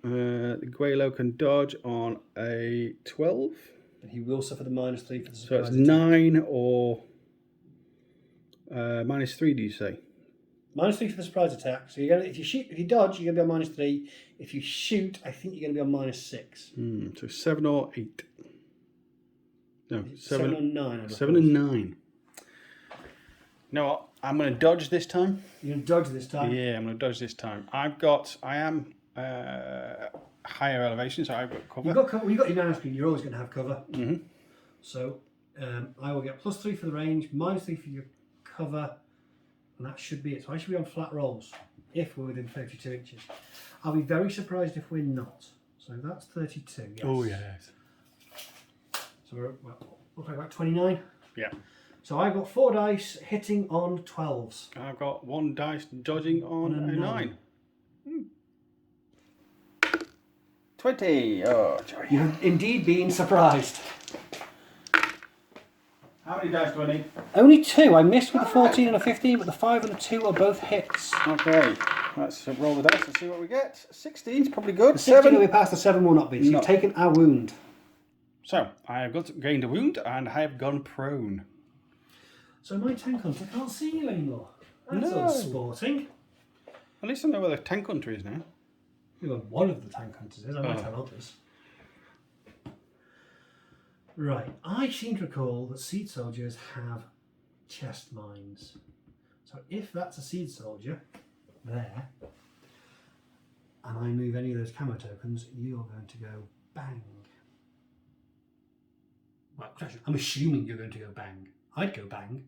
C: The Guelo can dodge on a 12.
A: But he will suffer the -3 for the
C: So
A: surprise
C: it's
A: attack.
C: 9 or -3. Do you say?
A: -3 for the surprise attack. So you're gonna, if you dodge, you're gonna be on -3. If you shoot, I think you're gonna be on -6.
C: So 7 or 8. No,
A: 7 or 9.
C: 7 and 9. You know what? I'm going to dodge this time.
A: You're gonna dodge this time.
C: Yeah, I'm going to dodge this time. I am higher elevation, so I've got cover.
A: You've got cover. You've got your nano screen. You're always gonna have cover.
C: Mm-hmm.
A: So I will get +3 for the range, -3 for your cover, and that should be it. So I should be on flat rolls if we're within 32 inches. I'll be very surprised if we're not. So that's 32. Yes.
C: Oh yes.
A: So we're looks like about 29.
C: Yeah.
A: So I've got 4 dice hitting on 12s.
C: I've got 1 dice dodging on a 9. 20. Oh, joy.
A: You've indeed been surprised.
C: How many dice do I need?
A: Only 2. I missed with the 14 and a 15, but the 5 and the 2 are both hits.
C: Okay, let's roll the dice and see what we get. 16 is probably good.
A: The 16 will
C: 7.
A: be past, the 7 will not be. So
C: No.
A: you've taken a wound.
C: So I have gained a wound and I have gone prone.
A: So my tank hunter can't see you anymore. That's
C: No.
A: unsporting.
C: At least I know where the tank hunter is now.
A: You were one of the tank hunters is. I might
C: Oh.
A: have others. Right. I seem to recall that seed soldiers have chest mines. So if that's a seed soldier there, and I move any of those camo tokens, you're going to go bang. Well, I'm assuming you're going to go bang. I'd go bang.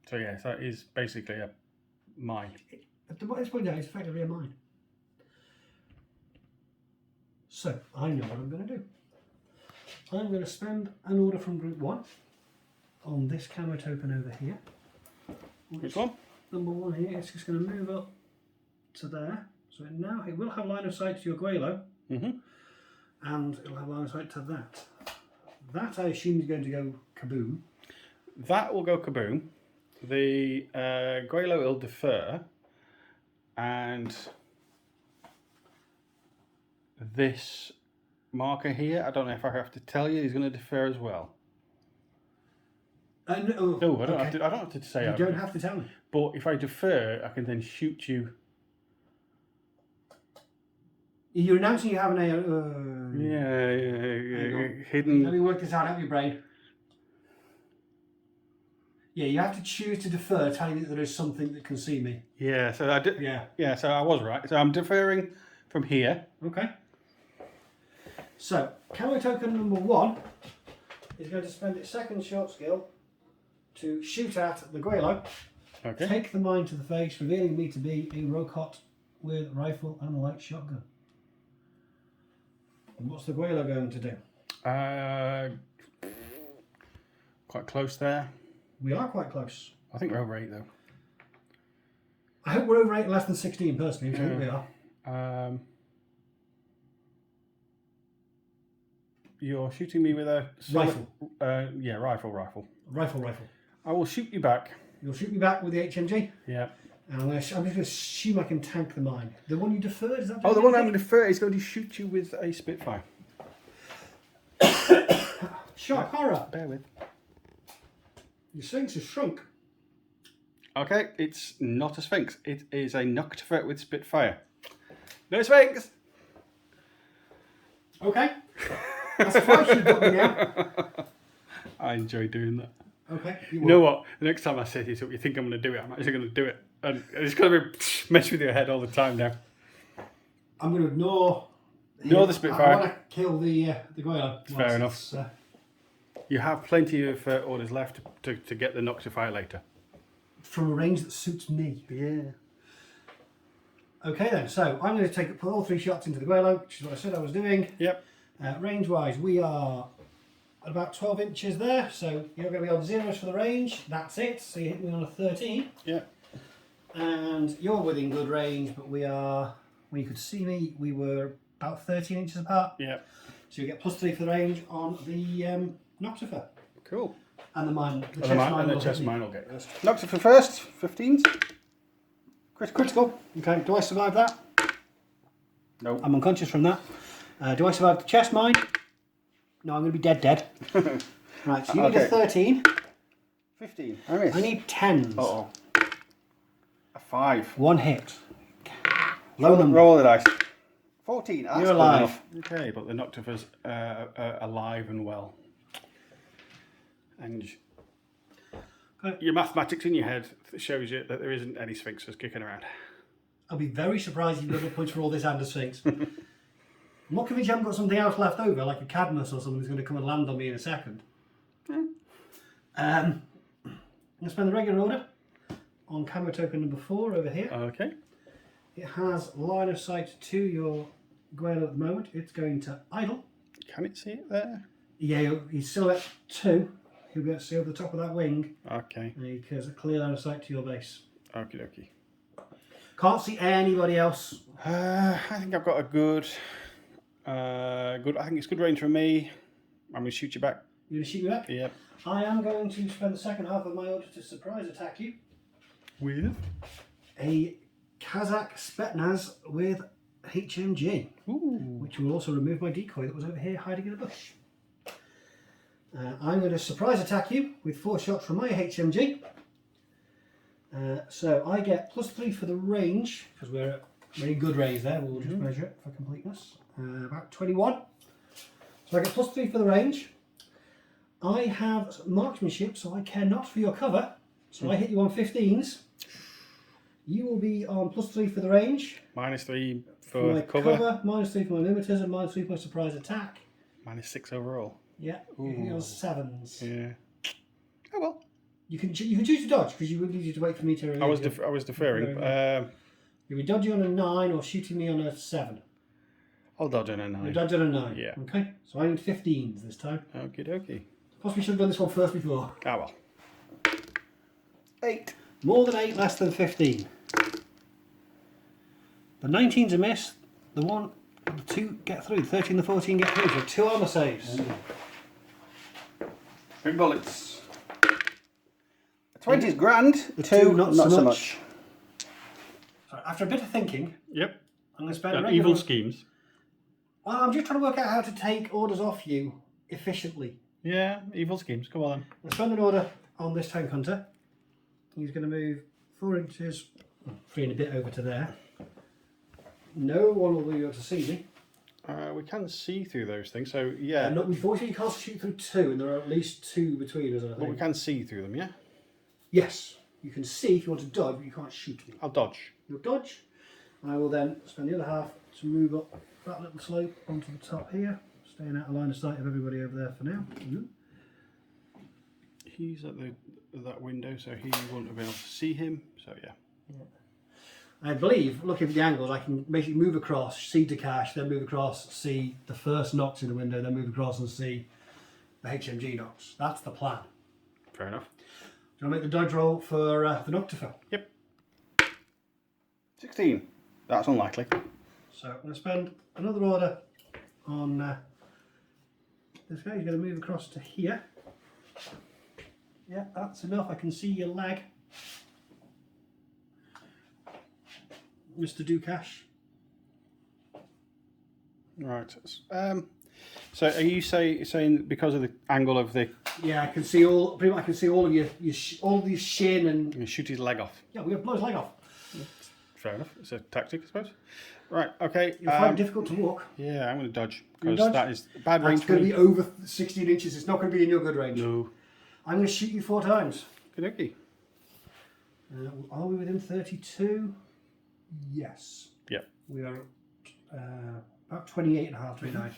C: So yes, that is basically a mine.
A: At this point, it's effectively a mine. So I know what I'm going to do. I'm going to spend an order from Group 1 on this camo token over here.
C: Which one?
A: Number 1 here. It's just going to move up to there. So now it will have line of sight to your Guelo, and it'll have line of sight to that. That I assume is going to go kaboom.
C: That will go kaboom. The Guelo will defer, and this marker here, I don't know if I have to tell you, is going to defer as well.
A: No,
C: No, I don't have to say.
A: You don't have to tell me.
C: But if I defer, I can then shoot you.
A: You're announcing you have an
C: hidden.
A: Let me work this out. Help your brain. Yeah, you have to choose to defer, telling that there is something that can see me.
C: Yeah, so I did.
A: Yeah.
C: Yeah, so I was right. So I'm deferring from here.
A: Okay. So, camo token number 1 is going to spend its second short skill to shoot at the Guelo, take the mine to the face, revealing me to be a Rocot with rifle and a light shotgun. And what's the Guelo going to do?
C: Quite close there.
A: We are quite close.
C: I think we're over 8 though.
A: I hope we're over 8 less than 16 personally, which I think we are.
C: You're shooting me with a
A: Rifle.
C: Rifle.
A: Rifle.
C: I will shoot you back.
A: You'll shoot me back with the HMG?
C: Yeah.
A: And I'm just going to assume I can tank the mine. The one you deferred, is that?
C: Oh, the one I'm going to defer is going to shoot you with a Spitfire.
A: Shock horror.
C: Bear with.
A: Your Sphinx has shrunk.
C: Okay, it's not a Sphinx. It is a Noctifer with Spitfire. No Sphinx!
A: Okay. That's twice you've got me now.
C: I enjoy doing that.
A: Okay.
C: You know what? The next time I set it up, you think I'm going to do it, I'm actually going to do it. And it's going to be mess with your head all the time now.
A: I'm going to ignore
C: the Spitfire.
A: I want to kill the Guelo.
C: Fair enough. You have plenty of orders left to get the Noctifier later.
A: From a range that suits me.
C: Yeah.
A: Okay then, so I'm going to put all 3 shots into the Guelo, which is what I said I was doing.
C: Yep.
A: Range wise, we are at about 12 inches there, so you're going to be on zeros for the range. That's it. So you hit me on a 13.
C: Yeah.
A: And you're within good range, but we are, when you could see me, we were about 13 inches apart.
C: Yeah.
A: So you get +3 for the range on the Noctifer.
C: Cool.
A: And the mine.
C: The chest mine will get this. Noctifer first, 15s.
A: Critical. Okay, do I survive that?
C: No.
A: I'm unconscious from that. Do I survive the chest mine? No, I'm going to be dead. Right, so you need a 13.
C: 15. I miss.
A: I need 10s.
C: Uh-oh. A 5.
A: 1 hit. Low number.
C: Roll the dice. 14. That's
A: You're alive.
C: Okay, but the Noctifer's alive and well. And your mathematics in your head shows you that there isn't any Sphinxes kicking around.
A: I'll be very surprised if you double points for all this and a Sphinx. I'm not convinced you haven't got something else left over, like a Cadmus or something that's going to come and land on me in a second. I'm going to spend the regular order on camo token number 4 over here.
C: Okay.
A: It has line of sight to your Guelo at the moment. It's going to idle.
C: Can it see it there?
A: Yeah, he's still at 2. He'll be able to see over the top of that wing.
C: Okay.
A: He has a clear line of sight to your base.
C: Okie dokie.
A: Can't see anybody else.
C: I think I've got a good. I think it's good range for me. I'm going to shoot you back.
A: You're going to shoot me back?
C: Yep.
A: I am going to spend the second half of my order to surprise attack you.
C: With?
A: A Kazakh Spetsnaz with HMG.
C: Ooh.
A: Which will also remove my decoy that was over here hiding in a bush. I'm going to surprise attack you with 4 shots from my HMG. So I get +3 for the range, because we're at very good range there. We'll just measure it for completeness. About 21. So I get +3 for the range. I have marksmanship, so I care not for your cover. So I hit you on 15s. You will be on +3 for the range.
C: -3
A: For
C: for
A: my
C: cover.
A: -3 for my limiters, and -3 for my surprise attack.
C: -6 overall.
A: Yeah, you're on 7s.
C: Yeah. Oh well.
A: You can choose to dodge, because you would need to wait for me to.
C: I was deferring.
A: You'll be dodging on a 9 or shooting me on a 7.
C: I'll dodge on a
A: You're
C: 9.
A: dodging a 9.
C: Yeah.
A: Okay, so I need 15s this time.
C: Okie dokie.
A: Possibly should have done this one first before.
C: Ah well. 8.
A: More than 8, less than 15. The 19's a miss. The 1, the 2 get through. The 13 and the 14 get through. So 2 armor saves.
C: Big bullets. 20 is grand.
A: The
C: 2
A: not
C: not
A: so
C: so
A: much.
C: much.
A: So after a bit of thinking,
C: Yep.
A: I'm going to spend
C: Got evil schemes.
A: Well, I'm just trying to work out how to take orders off you efficiently.
C: Yeah, evil schemes. Come on then.
A: I'll spend an order on this tank hunter. He's going to move 4 inches, 3 and a bit over to there. No one will be able to see me.
C: We can see through those things, so yeah.
A: We've always said you can't shoot through 2, and there are at least 2 between us, I think.
C: But we can see through them, yeah?
A: Yes, you can see if you want to dodge, but you can't shoot me.
C: I'll dodge.
A: You'll dodge. I will then spend the other half to move up that little slope onto the top here, staying out of line of sight of everybody over there for now.
C: He's at that window, so he won't be able to see him. So yeah.
A: I believe, looking at the angles, I can basically move across, see Dakash, then move across, see the first Nox in the window, then move across and see the HMG Nox. That's the plan.
C: Fair enough.
A: Do you want to make the dodge roll for the Noctifer?
C: Yep. 16. That's unlikely.
A: So I'm going to spend another order on this guy. He's going to move across to here. Yeah, that's enough. I can see your leg, Mr. Dukash.
C: Right. So are you saying because of the angle of the...
A: Yeah, I can see all. Pretty much, I can see all of all of your shin and.
C: You shoot his leg off.
A: Yeah, we're going to blow his leg off.
C: Fair enough. It's a tactic, I suppose. Right. Okay.
A: You'll find it difficult to walk.
C: Yeah, I'm going to dodge
A: You
C: because
A: dodge?
C: that is bad range.
A: It's going to be over 16 inches. It's not going to be in your good range.
C: No.
A: I'm going to shoot you 4 times.
C: Good.
A: Are we within 32? Yes.
C: Yep.
A: We are about 28 and a half, 29.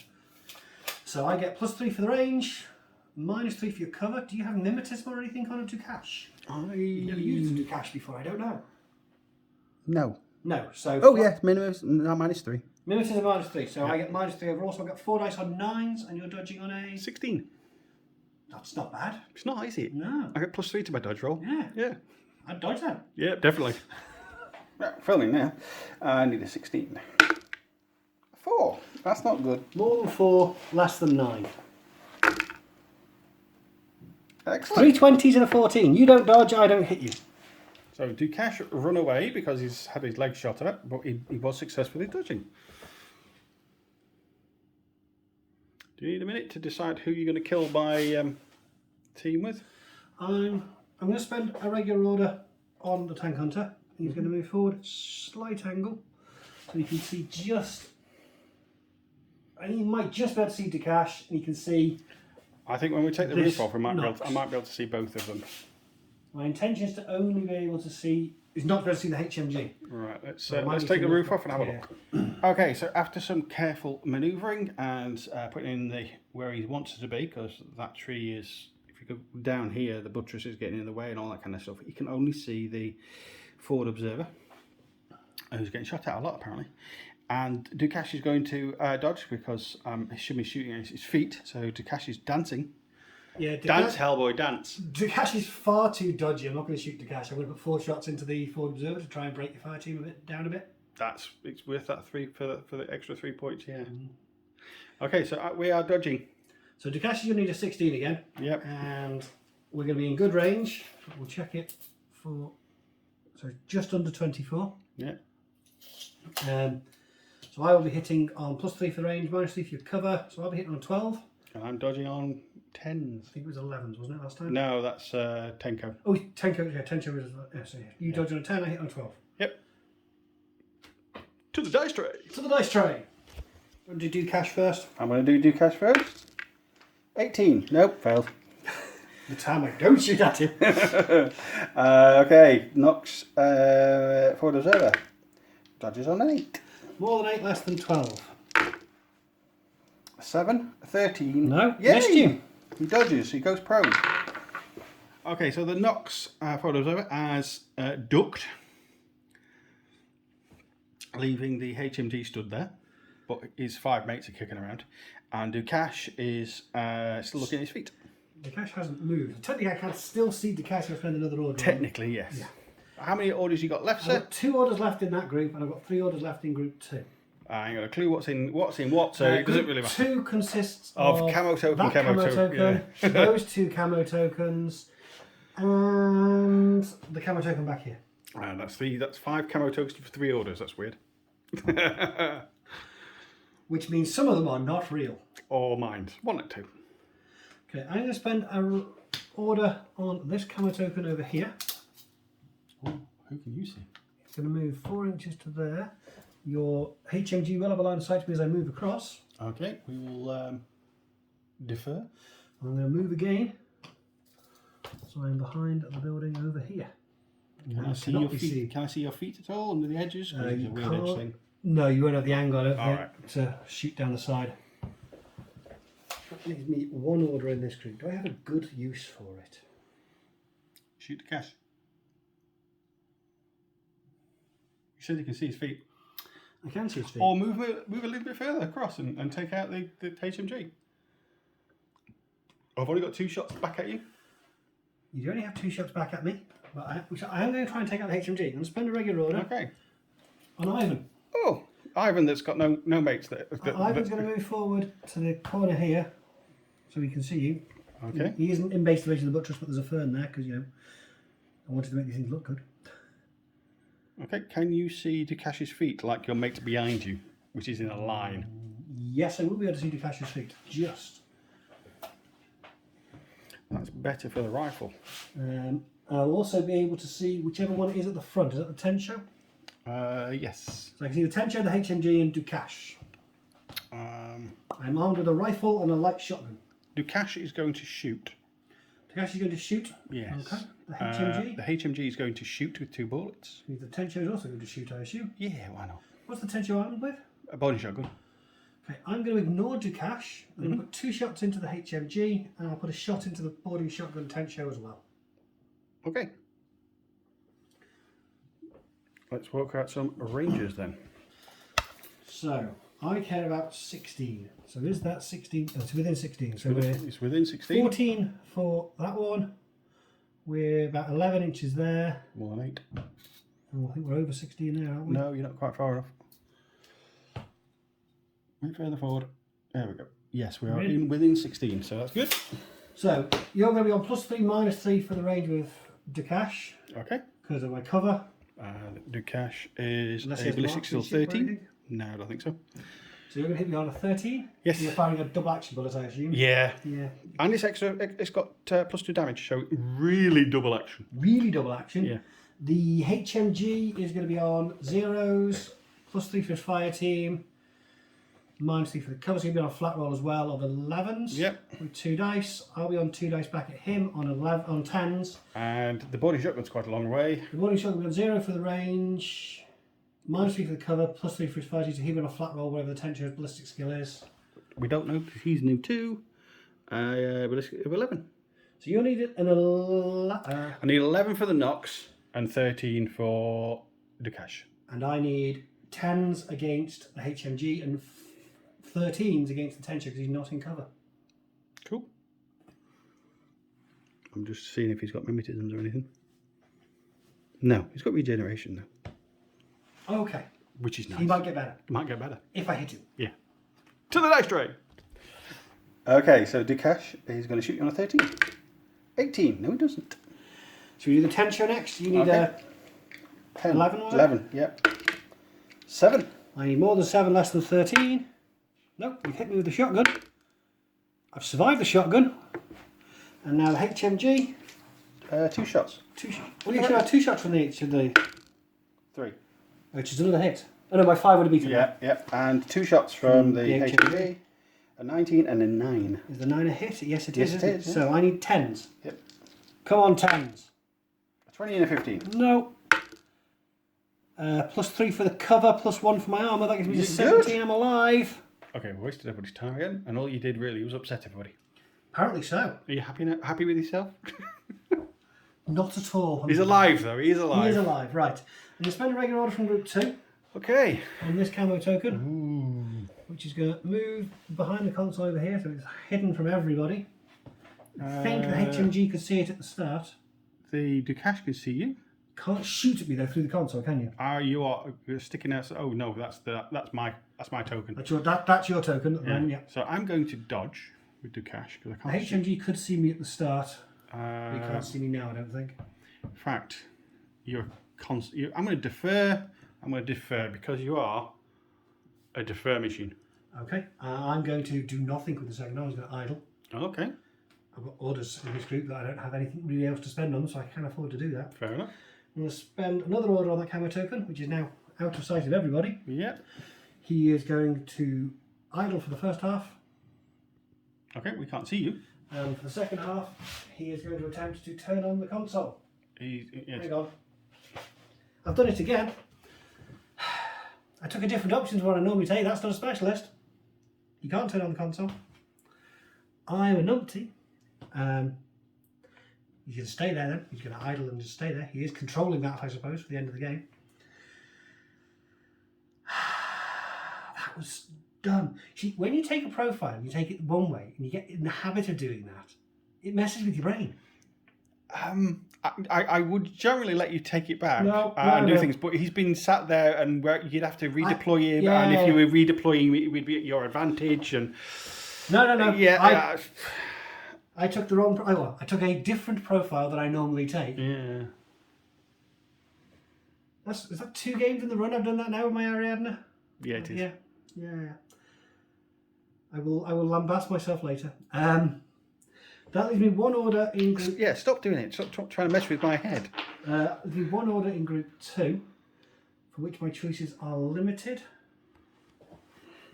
A: So I get +3 for the range, -3 for your cover. Do you have mimetism or anything on a Dukash? You've never used a Dukash before, I don't know.
C: No.
A: No, so...
C: Oh yeah, minimum -3.
A: Mimetism -3, so I get -3 overall, so I've got 4 dice on 9s, and you're dodging on a...
C: 16.
A: That's not bad.
C: It's not, is it?
A: No.
C: I got +3 to my dodge roll.
A: Yeah.
C: Yeah.
A: I'd dodge that.
C: Yeah, definitely. Right, filling now. I need a 16. 4. That's not good.
A: More than 4, less than 9.
C: Excellent.
A: 3 20s and a 14. You don't dodge, I don't hit you.
C: So Dukash run away because he's had his leg shot at, but he was successfully dodging. Do you need a minute to decide who you're going to kill by team with?
A: I'm going to spend a regular order on the tank hunter. He's going to move forward, slight angle, so you can see just. And you might just be able to see Dakash, and you can see.
C: I think when we take the
A: This
C: roof off, I might
A: knocks.
C: be able to see both of them.
A: My intention is to only be able to see. Is not be able to see the HMG.
C: Right, let's
A: So I might need
C: take
A: to
C: the
A: look
C: roof off and have a look. Okay, so after some careful manoeuvring and putting in the where he wants it to be, because that tree is, if you go down here, the buttress is getting in the way and all that kind of stuff. You can only see the forward observer, who's getting shot at a lot apparently. And Dukash is going to dodge because he should be shooting at his feet. So Dukash is dancing.
A: Yeah,
C: Dance, Hellboy, dance.
A: Dakash is far too dodgy. I'm not going to shoot Dakash. I'm going to put 4 shots into the forward observer to try and break your fire team down a bit.
C: It's worth that 3 for the extra 3 points. Yeah. Okay, so we are dodging.
A: So Dakash is going to need a 16 again.
C: Yep.
A: And we're going to be in good range. We'll check it for just under 24.
C: Yeah.
A: So I will be hitting on +3 for the range, -3 for your cover. So I'll be hitting on 12.
C: And I'm dodging on 10s.
A: I think it was 11s, wasn't it, last time?
C: No, that's Tenko.
A: Oh, Tenko, yeah, Tenko was... Yeah, so you dodge on a 10, I hit on 12.
C: Yep. To the dice tray.
A: To the dice tray. Want to do cash first?
C: I'm going to do Dukash first. 18. Nope, failed.
A: The time I don't shoot at him.
C: Okay, Nox forward observer. Dodges on an 8.
A: More than 8, less than 12.
C: 7, 13.
A: No,
C: Yay!
A: missed you.
C: He dodges, he goes prone. Okay, so the Nox forward observer has ducked, leaving the HMG stood there. but his 5 mates are kicking around. And Dukash is still looking at his feet.
A: Dukash hasn't moved. Technically, I can still see Dukash and spend another order.
C: Technically, yes. Yeah. How many orders you got left, sir?
A: I've got 2 orders left in that group, and I've got 3 orders left in group 2.
C: I ain't got a clue what's in what, so it doesn't really matter.
A: 2 consists
C: of
A: of
C: camo token,
A: that camo token,
C: yeah.
A: those 2 camo tokens, and the camo token back here.
C: That's 5 camo tokens for 3 orders. That's weird.
A: Which means some of them are not real.
C: Or mined. 1 and 2.
A: Okay, I'm going to spend an order on this camo token over here.
C: Oh, who can you see?
A: It's going to move 4 inches to there. Your HMG will have a line of sight to me as I move across.
C: Okay, we will defer.
A: I'm going to move again. So I'm behind the building over here.
C: Can I see your feet? Can I see your feet at all under the edges?
A: You can't. No, you won't have the angle to shoot down the side. That leaves me 1 order in this group. Do I have a good use for it?
C: Shoot the cash. You said you can see his feet.
A: I can see his feet.
C: Or move a little bit further across and take out the HMG. I've only got 2 shots back at you.
A: You only have 2 shots back at me, but I am going to try and take out the HMG. I'm going to spend a regular order.
C: Okay.
A: On Ivan.
C: Oh, Ivan that's got no mates there.
A: Ivan's going to move forward to the corner here so he can see you.
C: Okay.
A: He isn't in base relation to the buttress, but there's a fern there because, I wanted to make these things look good.
C: Okay, can you see Dukash's feet like your mate behind you, which is in a line?
A: Yes, I will be able to see Dukash's feet. Just.
C: That's better for the rifle.
A: I'll also be able to see whichever one it is at the front. Is that the Tencho?
C: Yes.
A: So I can see the Tencho, the HMG, and Dukash. I'm armed with a rifle and a light shotgun.
C: Dukash is going to shoot.
A: Dukash is going to shoot?
C: Yes.
A: Okay. The HMG?
C: The HMG is going to shoot with 2 bullets.
A: The Tencho is also going to shoot, I assume.
C: Yeah, why not?
A: What's the Tencho armed with?
C: A body shotgun.
A: Okay, I'm going to ignore Dukash. I'm going to put 2 shots into the HMG, and I'll put a shot into the boarding shotgun Tencho as well.
C: Okay. Let's work out some ranges then.
A: So, I care about 16. So is that 16? It's within 16. So
C: it's within 16.
A: 14 for that one. We're about 11 inches there.
C: More than 8.
A: And I think we're over 16 there, aren't we?
C: No, you're not quite far enough. Wait further forward. There we go. Yes, we are within 16, so that's good.
A: So, you're going to be on +3, -3 for the range with Dukash.
C: Okay.
A: Because of my cover.
C: Dukash is
A: Unless
C: a ballistic still 13. No, I don't think so.
A: So you're going to hit me on a 13?
C: Yes.
A: And you're firing a double action bullet, I assume?
C: Yeah.
A: Yeah.
C: And it's extra. It's got +2 damage, so really double action.
A: Really double action.
C: Yeah.
A: The HMG is going to be on 0s, +3 for his fire team, -3 for the cover. So he'll be on a flat roll as well of 11s.
C: Yep.
A: With 2 dice. I'll be on 2 dice back at him on 10s.
C: And the body shotgun's quite a long way.
A: The body shot will be on 0 for the range, -3 for the cover, +3 for his fire team. So he'll be on a flat roll, whatever the Tencho's ballistic skill is.
C: We don't know because he's new too. Ballistic of 11.
A: So you'll need an 11.
C: I need 11 for the Nox and 13 for Dukash.
A: And I need 10s against the HMG and 13s against the Tencho because he's not in cover.
C: Cool. I'm just seeing if he's got mimetisms or anything. No, he's got regeneration though.
A: Okay.
C: Which is nice.
A: He might get better.
C: Might get better.
A: If I hit him.
C: Yeah. To the dice tray! Okay, so Dukash is going to shoot you on a 13. 18. No, he doesn't.
A: So we do the Tencho next. You need a
C: 10.
A: 11, was it?
C: 11, yep. 7.
A: I need more than 7, less than 13. Nope, you've hit me with the shotgun. I've survived the shotgun. And now the HMG.
C: 2 shots.
A: 2 shots. Well, you should have 2 shots from the
C: 3.
A: Which is another hit. Oh no, my 5 would have beaten
C: Yeah,
A: that.
C: yep. And 2 shots from the HMG. A 19 and a 9.
A: Is the 9 a hit? Yes, it
C: Yes,
A: is.
C: it is, yeah.
A: So I need 10s.
C: Yep.
A: Come on, 10s.
C: A 20 and a 15.
A: No. +3 for the cover, +1 for my armour. That gives me
C: You're
A: 17.
C: good.
A: I'm alive.
C: Okay, we wasted everybody's time again, and all you did really was upset everybody.
A: Apparently so.
C: Are you happy now? Happy with yourself?
A: Not at all.
C: He's alive though. He is alive.
A: He is alive. Right. I'm going to spend a regular order from group 2
C: Okay.
A: on this camo token. which is going to move behind the console over here, so it's hidden from everybody. I think the HMG could see it at the start.
C: The Ducash can see you.
A: Can't shoot at me though through the console, can you?
C: You are sticking out. Oh no, that's my token.
A: That's your token at the moment, yeah.
C: So I'm going to dodge with Ducash because I can't.
A: The HMG could see me at the start. They can't see me now, I don't think.
C: In fact, I'm going to defer. I'm going to defer because you are a defer machine.
A: Okay. I'm going to do nothing with the second. I was going to idle.
C: Okay.
A: I've got orders in this group that I don't have anything really else to spend on, so I can afford to do that.
C: Fair enough.
A: I'm going to spend another order on that camo token, which is now out of sight of everybody.
C: Yep.
A: He is going to idle for the first half.
C: Okay, we can't see you.
A: And for the second half, he is going to attempt to turn on the console.
C: Yes.
A: Hang on. I've done it again. I took a different option to what I normally take. That's not a specialist. You can't turn on the console. I'm a numpty. He's going to stay there then. He's going to idle and just stay there. He is controlling that, I suppose, for the end of the game. That was dumb. See, when you take a profile, you take it one way, and you get in the habit of doing that, it messes with your brain.
C: I would generally let you take it back and do things, but he's been sat there and you'd have to redeploy him, and if you were redeploying, it would be at your advantage. And
A: No.
C: Yeah.
A: I took the wrong. I took a different profile than I normally take.
C: Yeah.
A: Is that 2 games in the run I've done that now with my Ariadna?
C: Yeah, it is.
A: Yeah. I will lambast myself later. That leaves me one order in group...
C: Yeah, stop doing it. Stop trying to mess with my head.
A: Leaves me one order in group 2, for which my choices are limited.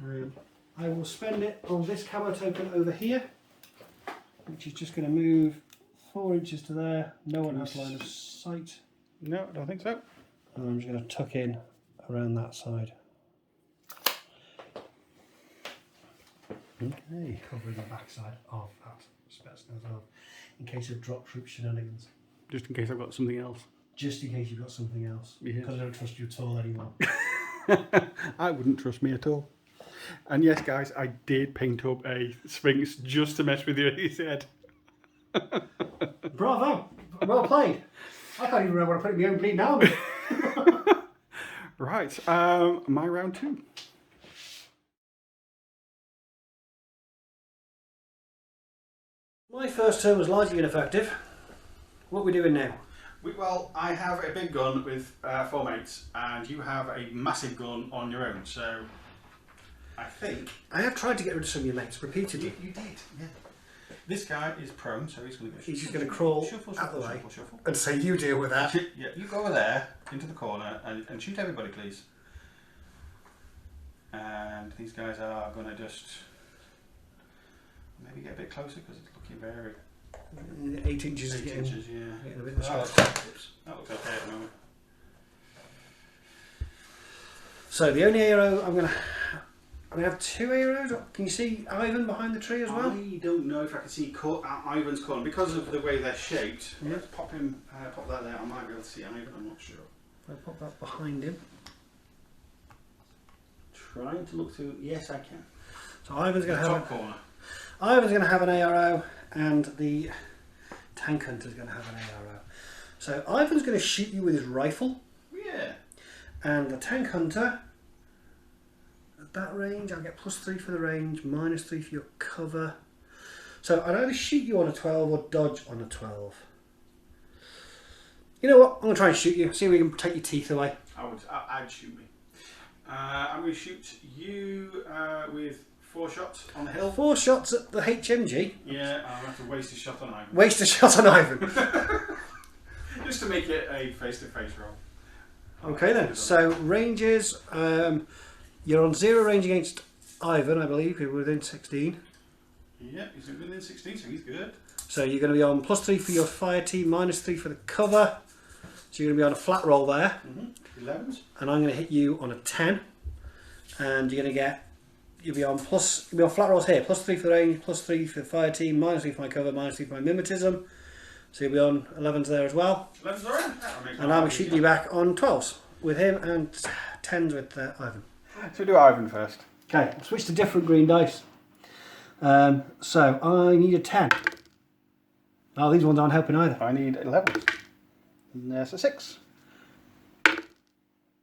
A: I will spend it on this camo token over here, which is just going to move 4 inches to there. No one has line of sight.
C: No, I don't think so.
A: And I'm just going to tuck in around that side.
C: Okay.
A: Covering the backside of that specimen as well, in case of drop troop shenanigans.
C: Just in case I've got something else.
A: Just in case you've got something else.
C: Yeah.
A: Because I don't trust you at all anymore.
C: I wouldn't trust me at all. And yes, guys, I did paint up a Sphinx just to mess with his head.
A: Bravo! Well played. I can't even remember what I put in my own bleeding army.
C: Right, my round 2.
A: My first turn was largely ineffective. What are we doing now?
C: Well, I have a big gun with 4 mates, and you have a massive gun on your own, so I think...
A: I have tried to get rid of some of your mates repeatedly.
C: You did, yeah. This guy is prone, so he's going to go...
A: He's just going to crawl out the way and say, you deal with that.
C: Yeah, you go over there, into the corner, and shoot everybody, please. And these guys are going to just... maybe get a bit closer, because it's looking very...
A: 8 inches is getting,
C: yeah.
A: Getting a bit of
C: That looks okay at the moment.
A: So the only arrow I'm going to have 2 arrows. Can you see Ivan behind the tree as well?
C: I don't know if I can see Ivan's corner because of the way they're shaped. Yeah. Let's pop that there. I might be able to see Ivan. I'm not sure.
A: I'll pop that behind him.
C: Trying to look through. Yes, I can.
A: So Ivan's going to have
C: corner.
A: Ivan's going to have an arrow, and the tank hunter's going to have an arrow. So Ivan's going to shoot you with his rifle.
C: Yeah.
A: And the tank hunter, at that range, I'll get +3 for the range, -3 for your cover. So I'd either shoot you on a 12 or dodge on a 12. You know what? I'm going to try and shoot you. See if we can take your teeth away.
C: I'd shoot me. I'm going to shoot you with 4 shots on the hill.
A: 4 shots at the HMG.
C: Yeah, I'll have to waste a shot on Ivan.
A: Waste a shot on Ivan.
C: Just to make it a face-to-face roll.
A: Okay then, so ranges, you're on 0 range against Ivan, I believe, because we're within 16.
C: Yeah, he's within 16, so he's good.
A: So you're going to be on +3 for your fire team, -3 for the cover. So you're going to be on a flat roll there.
C: 11s.
A: And I'm going to hit you on a 10. And you're going to get, you'll be on flat rolls here, +3 for the range, +3 for the fire team, -3 for my cover, -3 for my mimetism. So you'll be on 11s there as well.
C: 11s are in.
A: And I'll be shooting you back on 12s with him and 10s with Ivan.
C: So we do Ivan first.
A: Okay, I'll switch to different green dice. So I need a 10. Oh, these ones aren't helping either.
C: I need 11. And there's a 6.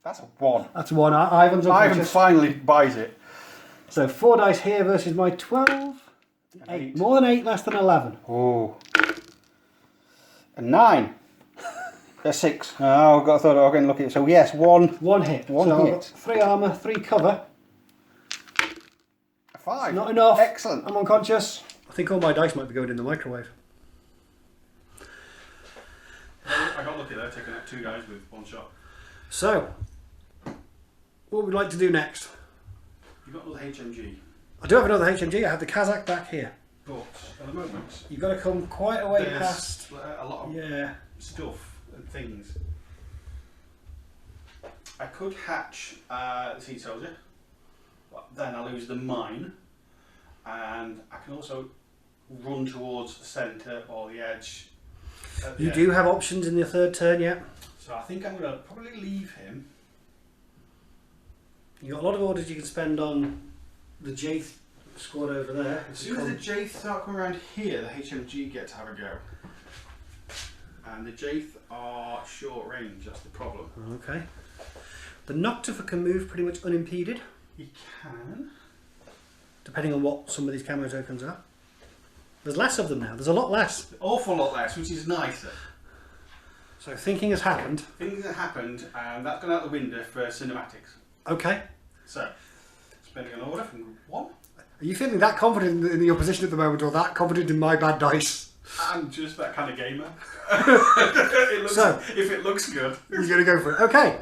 C: That's a 1.
A: That's one. Ivan's
C: Ivan
A: unconscious.
C: finally buys it.
A: So 4 dice here versus my 12. 8. More than 8, less than 11.
C: Oh. A 9. A 6. Oh, I thought I was going to look at it. So yes, 1.
A: 1 hit.
C: One
A: so I've
C: hit.
A: got 3 armour, 3 cover.
C: A 5.
A: Not enough.
C: Excellent.
A: I'm unconscious. I think all my dice might be going in the microwave.
C: I got lucky there, taking out 2 guys with 1 shot.
A: So, what would we like to do next?
C: You've got another HMG,
A: I do have another HMG. I have the Kazakh back here.
C: but at the moment
A: You've got to come quite a way
C: there's
A: past.
C: a lot of stuff and things. I could hatch the Sea Soldier, but then I lose the mine, and I can also run towards the centre or the edge.
A: You do have options in your third turn, yeah.
C: So I think I'm going to probably leave him.
A: You've got a lot of orders you can spend on the J squad over there.
C: As soon as the Jayth start coming around here, the HMG get to have a go. And the Jayth are short range, that's the problem.
A: Okay. The Noctifer can move pretty much unimpeded,
C: He can.
A: depending on what some of these camo tokens are. There's less of them now. There's a lot less.
C: An awful lot less, which is nicer.
A: So thinking has happened.
C: Things that happened, and that's gone out the window for cinematics.
A: Okay.
C: So, spending an order from group 1.
A: Are you feeling that confident in your position at the moment, or that confident in my bad dice?
C: I'm just that kind of gamer. If it looks good.
A: You're going to go for it. Okay.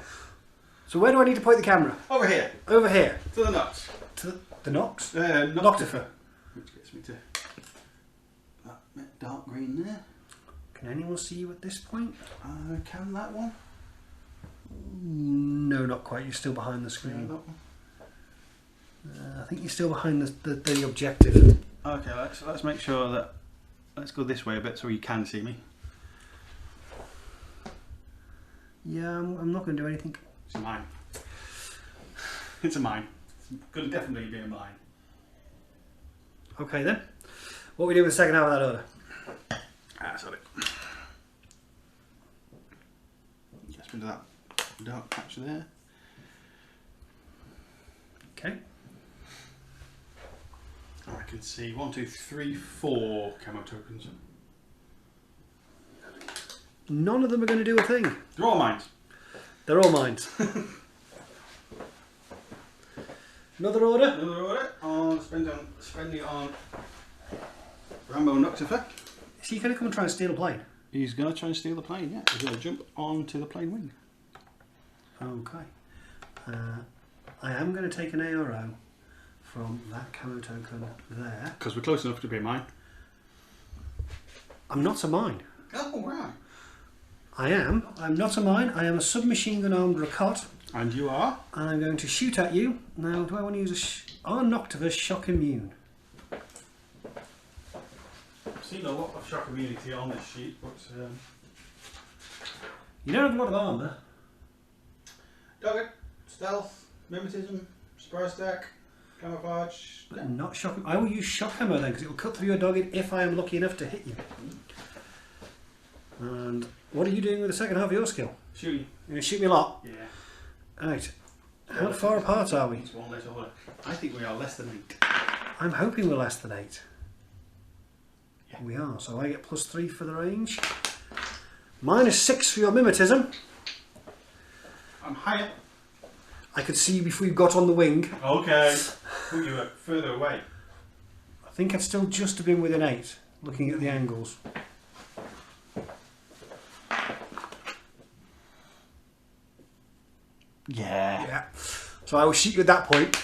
A: So where do I need to point the camera?
C: Over here,
A: Over here.
C: to the nuts.
A: To the Nox?
C: Noctifer. Which gets me to that dark green there.
A: Can anyone see you at this point?
C: Can that one?
A: No, not quite. You're still behind the
C: Yeah,
A: screen.
C: that one.
A: I think you're still behind the objective.
C: Okay, let's make sure that. Let's go this way a bit so you can see me.
A: Yeah, I'm not going to do anything.
C: It's a mine. It's a mine. It's going to definitely be a mine.
A: Okay then. What we do with the second half of that order?
C: Sorry. Just into that dark patch there.
A: Okay.
C: I can see 1, 2, 3, 4 camo tokens.
A: None of them are going to do a thing.
C: They're all mines.
A: They're all mines. Another order?
C: Another order on spending on Rambo Noctifer.
A: Is he going to come and try and steal a plane?
C: He's going to try and steal the plane, yeah. He's going to jump onto the plane wing.
A: Okay. I am going to take an ARO from that camo token there.
C: Because we're close enough to be a mine.
A: I'm not a mine.
C: Oh, right.
A: I'm not a mine. I am a submachine gun armed Rakot.
C: And you are?
A: And I'm going to shoot at you. Now, do I want to use our Noctiver's shock immune?
C: I've seen a lot of shock immunity on this sheet, but...
A: You don't have a lot of armour.
C: Dogged, stealth, mimetism, surprise attack, camouflage.
A: But not shock. I will use shock ammo then, because it will cut through your dogged if I am lucky enough to hit you. And what are you doing with the second half of your skill?
C: Shooting.
A: You're going to shoot me a lot?
C: Yeah.
A: Right. How far apart are we?
C: It's one less order. I think we are less than 8.
A: I'm hoping we're less than 8.
C: Yeah.
A: We are. So I get +3 for the range. -6 for your mimetism.
C: I'm higher.
A: I could see you before you got on the wing.
C: Okay. Put you further away.
A: I think I'd still just have been within 8, looking at the angles. Yeah. So I will shoot you at that point.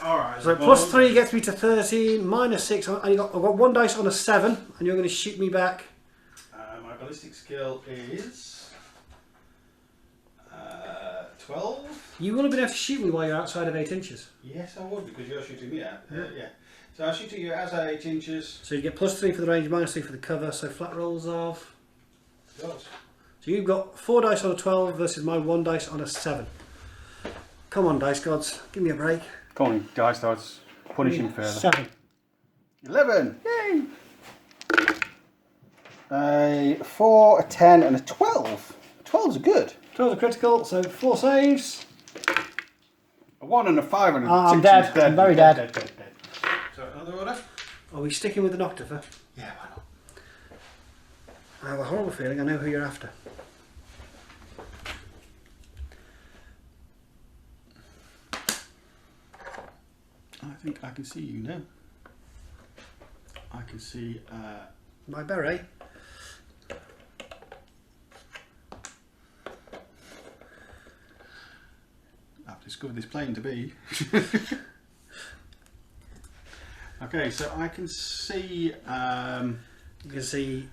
C: Alright.
A: So +3 gets me to 13, -6, and I've got 1 dice on a 7, and you're going to shoot me back.
C: My ballistic skill is 12.
A: You will have been able to shoot me while you're outside of 8 inches.
C: Yes, I would, because you're shooting me at. Yeah. So I'll shoot at you outside 8 inches.
A: So you get +3 for the range, -3 for the cover, so flat rolls of...
C: Goes.
A: So you've got 4 dice on a 12 versus my 1 dice on a 7. Come on, dice gods, give me a break.
C: Come on, guy starts punishing further.
A: 7.
C: 11. Yay! A 4, a 10, and a 12. 12's good.
A: 12 are critical, so 4 saves.
C: A 1 and a 5 and a 6.
A: I'm dead. I'm very dead.
C: Dead. So another order?
A: Are we sticking with the Noctifer?
C: Yeah, why not?
A: I have a horrible feeling I know who you're after.
C: I think I can see you now. I can see
A: My beret.
C: I've discovered this plane to be. Okay, so I can see
A: You can see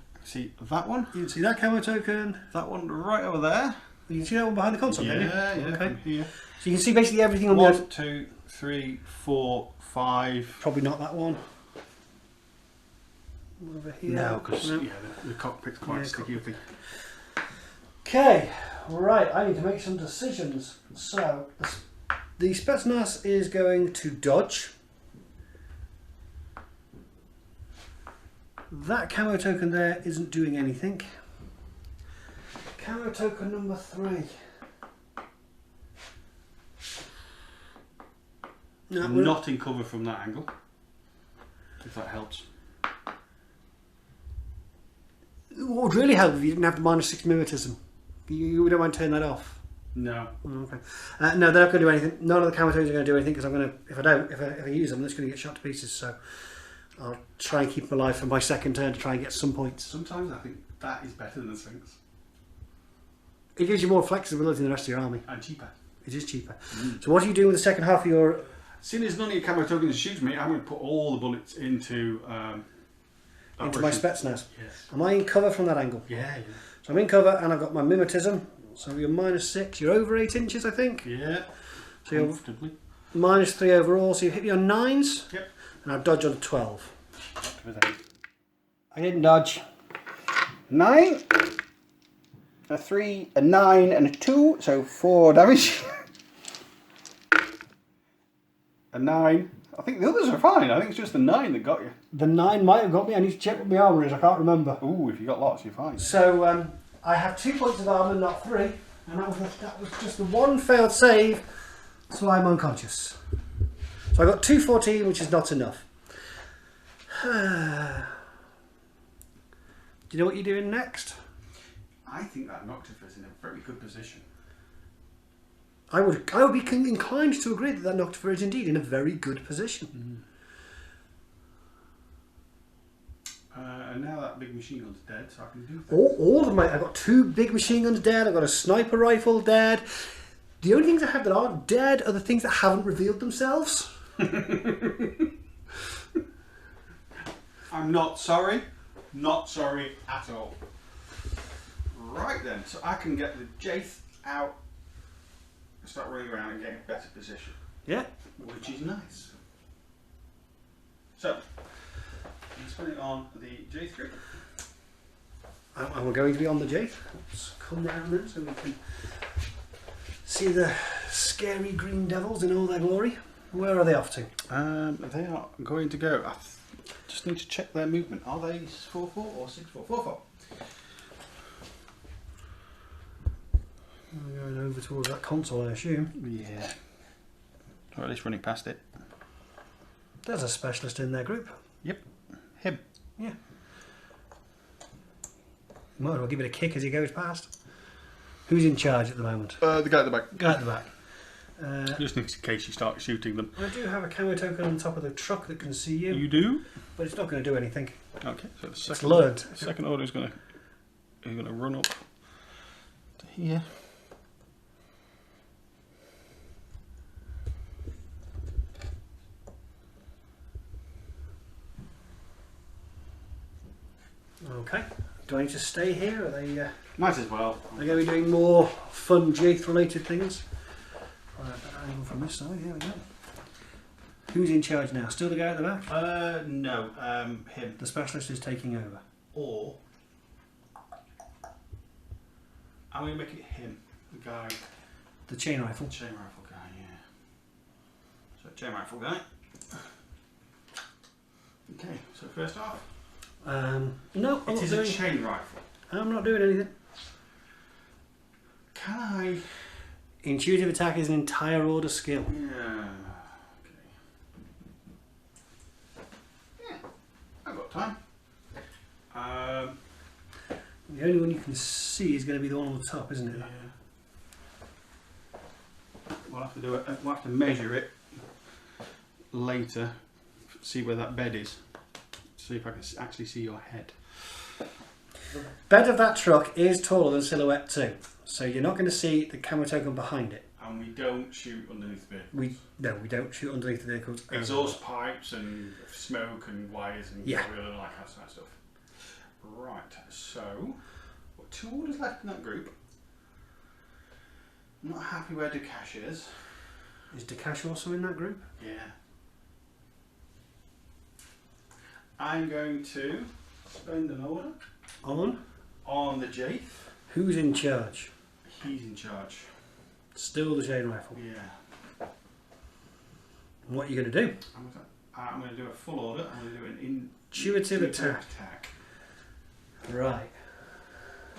C: that one.
A: You can see that camo token.
C: That one right over there.
A: You can see that one behind the console, can you?
C: Yeah,
A: Okay.
C: from here.
A: So you can see basically everything on the
C: 1, 2, 3, 4, 5.
A: Probably not that one. Over here.
C: No, because
A: No.
C: yeah, the cockpit's quite sticky. I think.
A: Okay, right, I need to make some decisions. So, the Spetsnaz is going to dodge. That camo token there isn't doing anything. Camo token number 3. No,
C: I'm not in cover from that angle, if that helps.
A: What would really help if you didn't have the -6 mimetism? You don't mind turning that off?
C: No.
A: Okay. No, they're not going to do anything. None of the camo tokens are going to do anything because I'm going to, if I use them, they're just going to get shot to pieces. So I'll try and keep them alive for my second turn to try and get some points.
C: Sometimes I think that is better than the Sphinx.
A: It gives you more flexibility than the rest of your army.
C: And cheaper.
A: It is cheaper. So what are you doing with the second half of your...
C: Seeing as none of your camo tokens shoots me, I'm going to put all the bullets into
A: into my Spetsnaz?
C: Yes.
A: Am I in cover from that angle?
C: Yeah.
A: So I'm in cover and I've got my mimetism. So you're -6. You're over 8 inches, I think.
C: Yeah.
A: So you're
C: Comfortably.
A: -3 overall. So you hit me on 9s.
C: Yep.
A: And I'll dodge on a 12. I didn't dodge.
C: 9, a 3, a 9, and a 2, so 4 damage. A 9. I think the others are fine. I think it's just the 9 that got you.
A: The 9 might have got me. I need to check what my armour is. I can't remember.
C: Ooh, if you got lots, you're fine.
A: So I have 2 points of armour, not 3. And that was just the one failed save. So I'm unconscious. So I got 214, which is not enough. Do you know what you're doing next?
C: I think that Noctifer's in a very good position.
A: I would be inclined to agree that Noctifer is indeed in a very good position.
C: And now that big machine gun's dead, so I can do that.
A: All of my... I've got 2 big machine guns dead. I've got a sniper rifle dead. The only things I have that aren't dead are the things that haven't revealed themselves.
C: I'm not sorry. Not sorry at all. Right then, so I can get the Jaith out and start running around and get in a better position.
A: Yeah.
C: Which is nice. So, let's put it on the Jaith group.
A: And we're going to be on the Jaith. Let's come round then so we can see the scary green devils in all their glory. Where are they off to?
C: They are going to go. I just need to check their movement. Are they 4-4 or 6-4? 4-4.
A: We're going over towards that console, I assume.
C: Yeah. Or at least running past it.
A: There's a specialist in their group.
C: Yep. Him.
A: Yeah. Might as well give it a kick as he goes past. Who's in charge at the moment?
C: The guy at the back.
A: Guy at the back.
C: Just in case you start shooting them.
A: I do have a camo token on top of the truck that can see you.
C: You do?
A: But it's not going to do anything.
C: Okay, so the
A: It's
C: second,
A: learned.
C: second order is going to run up to here.
A: Okay. Do I need to stay here? Are they
C: Might as well.
A: going to be doing more fun Jaith related things? Angle from this side. Here we go. Who's in charge now? Still the guy at the back?
C: No, him.
A: The specialist is taking over.
C: Or I'm going to make it him, the guy,
A: The chain rifle.
C: chain rifle guy. Yeah. So chain rifle guy. Okay, so first off.
A: No,
C: it is a chain rifle.
A: I'm not doing anything.
C: Can I?
A: Intuitive attack is an entire order skill.
C: Yeah. Okay. Yeah, I've got time.
A: The only one you can see is going to be the one on the top, isn't it?
C: Yeah. We'll have to do it. We'll have to measure it later. See where that bed is. See if I can actually see your head.
A: The bed of that truck is taller than Silhouette 2, so you're not going to see the camera token behind it.
C: And we don't shoot underneath the vehicles.
A: We don't shoot underneath the vehicles.
C: Exhaust pipes and smoke and wires and
A: yeah,
C: oil and all that kind of stuff. Right, so got 2 orders left in that group. I'm not happy where Ducash is.
A: Is Ducash also in that group?
C: Yeah. I'm going to spend an order on the Jaith.
A: Who's in charge?
C: He's in charge.
A: Still the chain rifle.
C: Yeah.
A: What are you going to do?
C: I'm going to do a full order. I'm going to do an
A: intuitive attack. Right.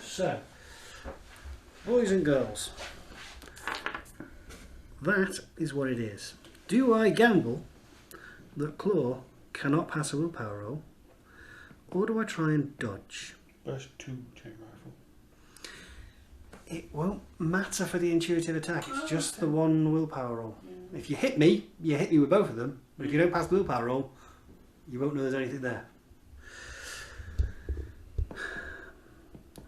A: So, boys and girls, that is what it is. Do I gamble that Claw cannot pass a willpower roll, or do I try and dodge?
C: Burst 2 chain rifle.
A: It won't matter for the intuitive attack, it's just the one willpower roll. If you hit me with both of them, but if you don't pass the willpower roll, you won't know there's anything there.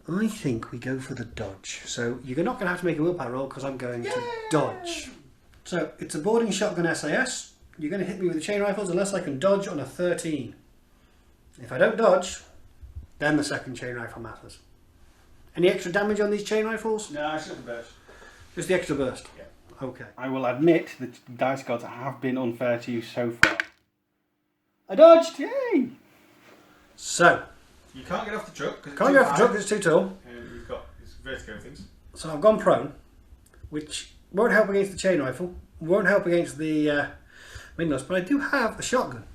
A: I think we go for the dodge. So you're not going to have to make a willpower roll because I'm going to dodge. So it's a boarding shotgun SAS. You're going to hit me with the chain rifles unless I can dodge on a 13. If I don't dodge, then the second chain rifle matters. Any extra damage on these chain rifles?
C: No, it's just a burst.
A: Just the extra burst?
C: Yeah.
A: Okay.
C: I will admit that the dice gods have been unfair to you so far. I dodged! Yay!
A: So.
C: You can't get off the truck.
A: Can't get off the truck because it's too tall.
C: And you've got these vertigo things.
A: So I've gone prone, which won't help against the chain rifle, won't help against the windlass, but I do have a shotgun.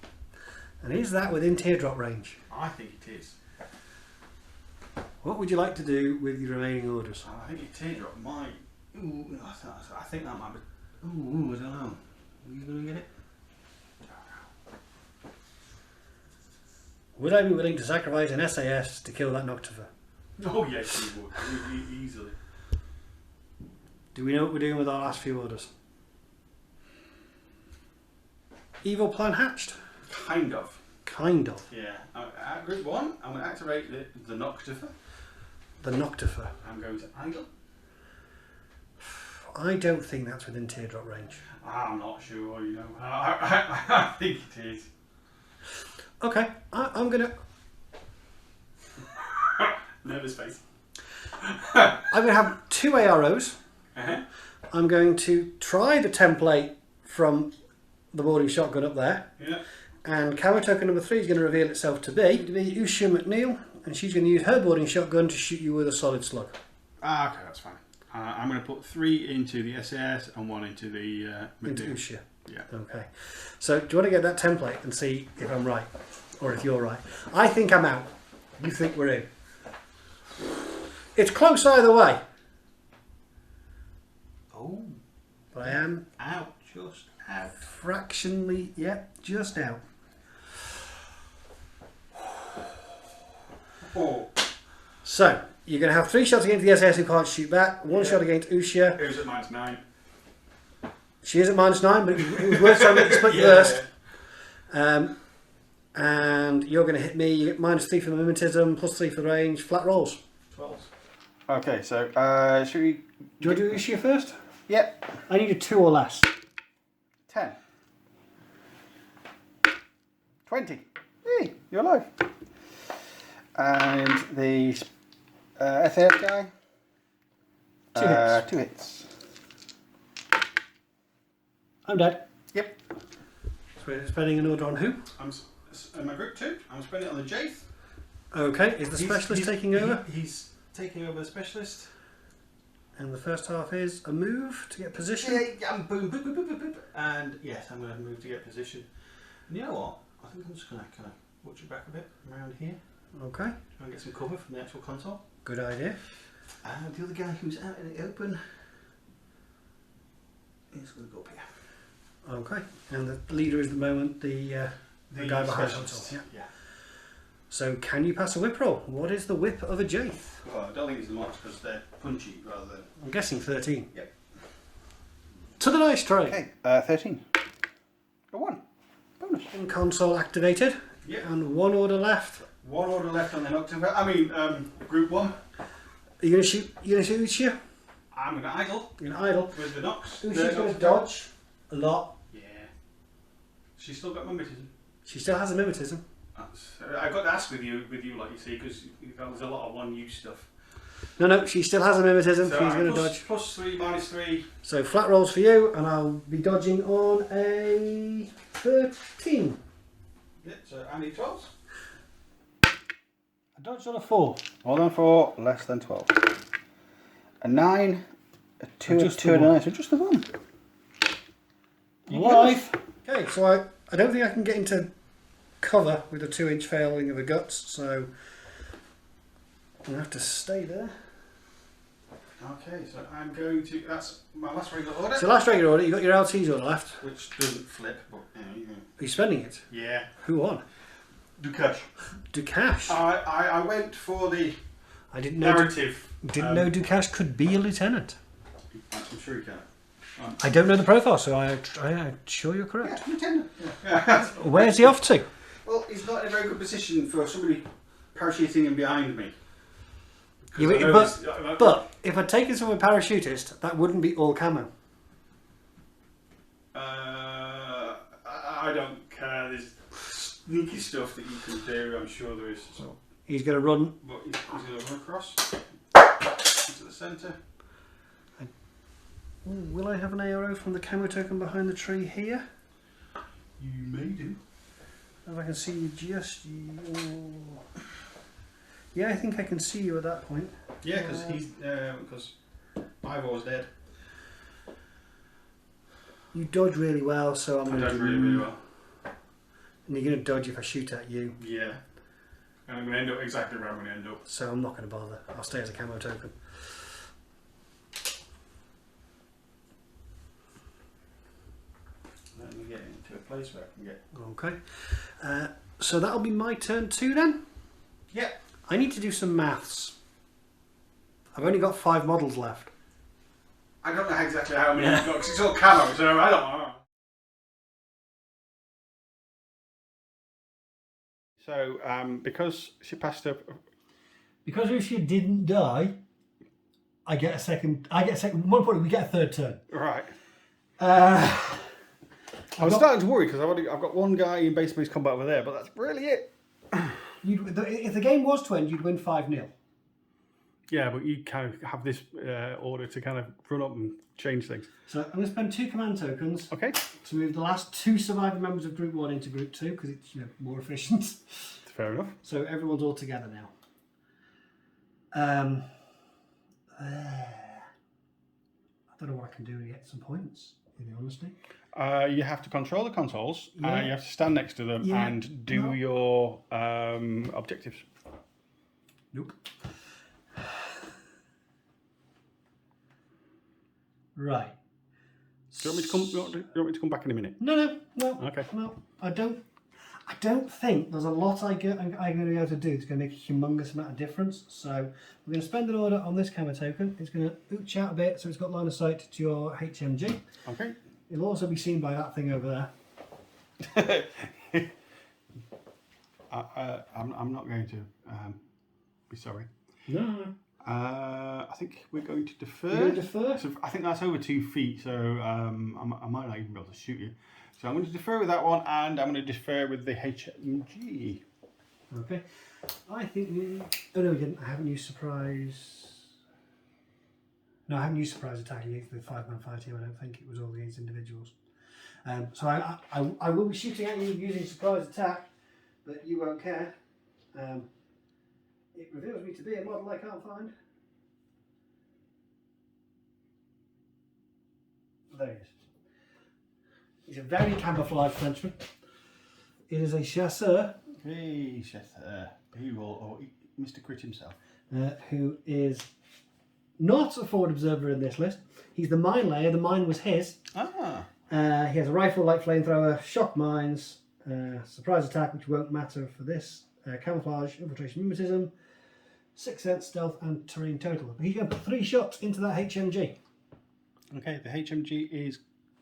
A: And is that within teardrop range?
C: I think it is.
A: What would you like to do with your remaining orders?
C: I think your teardrop might. Ooh, I think that might be. Ooh, I don't know. Are you going to get it?
A: Would I be willing to sacrifice an SAS to kill that Noctifer?
C: Oh yes, you would. Easily.
A: Do we know what we're doing with our last few orders? Evil plan hatched?
C: Kind of.
A: Kind of.
C: Yeah. At group 1, I'm going to activate the Noctifer.
A: The Noctifer.
C: I'm going to idle.
A: I don't think that's within teardrop range.
C: I'm not sure, you know. I think it is.
A: Okay, I'm going to...
C: Nervous face.
A: I'm going to have 2 AROs.
C: Uh-huh.
A: I'm going to try the template from the boarding shotgun up there.
C: Yeah.
A: And camera token number 3 is going to reveal itself to be Usha McNeil, and she's going to use her boarding shotgun to shoot you with a solid slug.
C: Okay, that's fine. I'm going to put 3 into the SAS and 1 into the
A: Into Usha.
C: Yeah.
A: Okay. So do you want to get that template and see if I'm right, or if you're right? I think I'm out. You think we're in. It's close either way.
C: Oh.
A: But I am
C: out. Just out.
A: Fractionally, yeah, just out.
C: Oh.
A: So, you're going to have 3 shots against the SS who can't shoot back, 1 shot against Usha.
C: Who's at -9?
A: She is at -9, but it was worth trying to split burst. And you're going to hit me. You get -3 for the mimetism, +3 for the range, flat rolls.
C: 12. Okay, so should we...
A: Do you want to do Usha first?
C: Yep.
A: I need a 2 or less.
C: 10. 20. Hey, you're alive. And the SAS guy?
A: 2 hits.
C: 2 hits.
A: I'm dead.
C: Yep.
A: So we're spending an order on who?
C: I'm in my group 2. I'm spending it on the Jaith.
A: Okay, is the specialist taking over?
C: He's taking over the specialist.
A: And the first half is a move to get position.
C: Yeah, I'm boom, boop, boop, boop, boop, boop. And yes, I'm going to move to get position. And you know what? I think I'm just going to kind of watch it back a bit around here.
A: Okay.
C: Try and get some cover from the actual console.
A: Good idea.
C: And the other guy who's out in the open is going to go up here.
A: Okay. And the leader is at the moment the guy behind the console.
C: Yeah.
A: So can you pass a whip roll? What is the whip of a Jaith?
C: Well, I don't think it's much because they're punchy rather than...
A: I'm guessing 13.
C: Yep.
A: To the dice tray.
B: Okay, 13. A 1. Bonus.
A: And console activated.
C: Yep.
A: And one order left.
C: One order left on the Nocturne. I mean, group 1.
A: Are you going to shoot? You going to shoot Uchiha?
C: I'm going to idle
A: You're going to idle.
C: with the Nox.
A: Uchiha's going to dodge a lot.
C: Yeah. She's still got mimetism.
A: She still has a mimetism.
C: I got to ask with you, like you see, because there's a lot of one-use stuff.
A: No, she still has a mimetism.
C: So
A: She's going to dodge.
C: Plus 3, minus 3.
A: So flat rolls for you, and I'll be dodging on a 13.
C: Yeah, so I need 12s.
A: I dodged on a 4.
B: More than 4, less than 12. A 9, a 2,
A: Just
B: a 2,
A: the
B: and a
A: one.
B: 9. So just the 1.
A: Live. Okay, so I don't think I can get into cover with a 2-inch failing of the guts, so I'm going to have to stay there.
C: Okay, so I'm going to... That's my last regular order.
A: So last regular order, you got your LT's order left.
C: Which doesn't flip, but anyway.
A: Are you spending it?
C: Yeah.
A: Who on?
C: Dukash.
A: Dukash.
C: I went for the
A: I didn't know.
C: narrative.
A: Didn't know Dukash could be a lieutenant.
C: I'm sure you can.
A: I don't know the profile, so I'm sure you're correct.
C: Yeah, lieutenant. Yeah.
A: Where's he off to?
C: Well, he's not in a very good position for somebody parachuting in behind me.
A: Yeah,
C: I know
A: but if I'd taken someone parachutist, that wouldn't be all camo.
C: I don't care. There's sneaky stuff that you can do. I'm sure there is. So,
A: He's going to run.
C: but he's going to run across into the centre.
A: Will I have an arrow from the camo token behind the tree here?
C: You may do.
A: If I can see you just... Yeah, I think I can see you at that point.
C: Yeah, because Ivor's dead.
A: You dodge really well, so I'm
C: I
A: going to
C: dodge really well.
A: And you're going to dodge if I shoot at you.
C: Yeah. And I'm going to end up exactly where I'm going to end up.
A: So I'm not going to bother. I'll stay as a camo token.
C: Let me get into a place where I can get...
A: Okay. So that'll be my turn too then?
C: Yeah.
A: I need to do some maths. I've only got 5 models left.
C: I don't know exactly how many you've got, because it's all camo, so I don't know. So, because she passed up...
A: Because Uchiha didn't die, I get a second. More importantly, we get a third turn.
C: Right.
A: I'm
C: starting to worry, because I've got one guy in base combat over there, but that's really it.
A: If the game was to end, you'd win 5-0.
C: Yeah, but you kind of have this order to kind of run up and change things.
A: So I'm going to spend 2 command tokens
C: Okay.
A: to move the last 2 surviving members of Group 1 into Group 2, because it's more efficient.
C: Fair enough.
A: So everyone's all together now. I don't know what I can do to get some points, in honesty.
C: You have to control the consoles.
A: Yeah.
C: You have to stand next to them
A: Yeah.
C: and do your objectives.
A: Nope. Right.
C: Do you want me to come back in a minute?
A: No.
C: Okay.
A: No, I don't think there's a lot I'm going to be able to do that's going to make a humongous amount of difference. So we're going to spend an order on this camo token. It's going to ooch out a bit, so it's got line of sight to your HMG.
C: Okay.
A: It'll also be seen by that thing over there.
C: I'm not going to be sorry.
A: No.
C: I think we're going to defer.
A: You're going to defer?
C: So I think that's over 2 feet, so I might not even be able to shoot you. So I'm going to defer with that one, and I'm going to defer with the HMG.
A: Okay. I think we... Oh no, we didn't. I haven't used surprise... No, I haven't used surprise attack against the 5-man fight here. I don't think it was all against individuals. So I will be shooting at you using surprise attack, but you won't care. It reveals me to be a model I can't find. There he is. He's a very camouflaged Frenchman. It is a chasseur.
C: Hey, chasseur. He will, or Mr. Crit himself.
A: Who is not a forward observer in this list. He's the mine layer. The mine was his.
C: Ah.
A: He has a rifle, light flamethrower, shock mines, surprise attack, which won't matter for this, camouflage, infiltration, mimetism, 6th sense, stealth, and terrain total. But he's going to put 3 shots into that HMG.
C: Okay, the HMG is,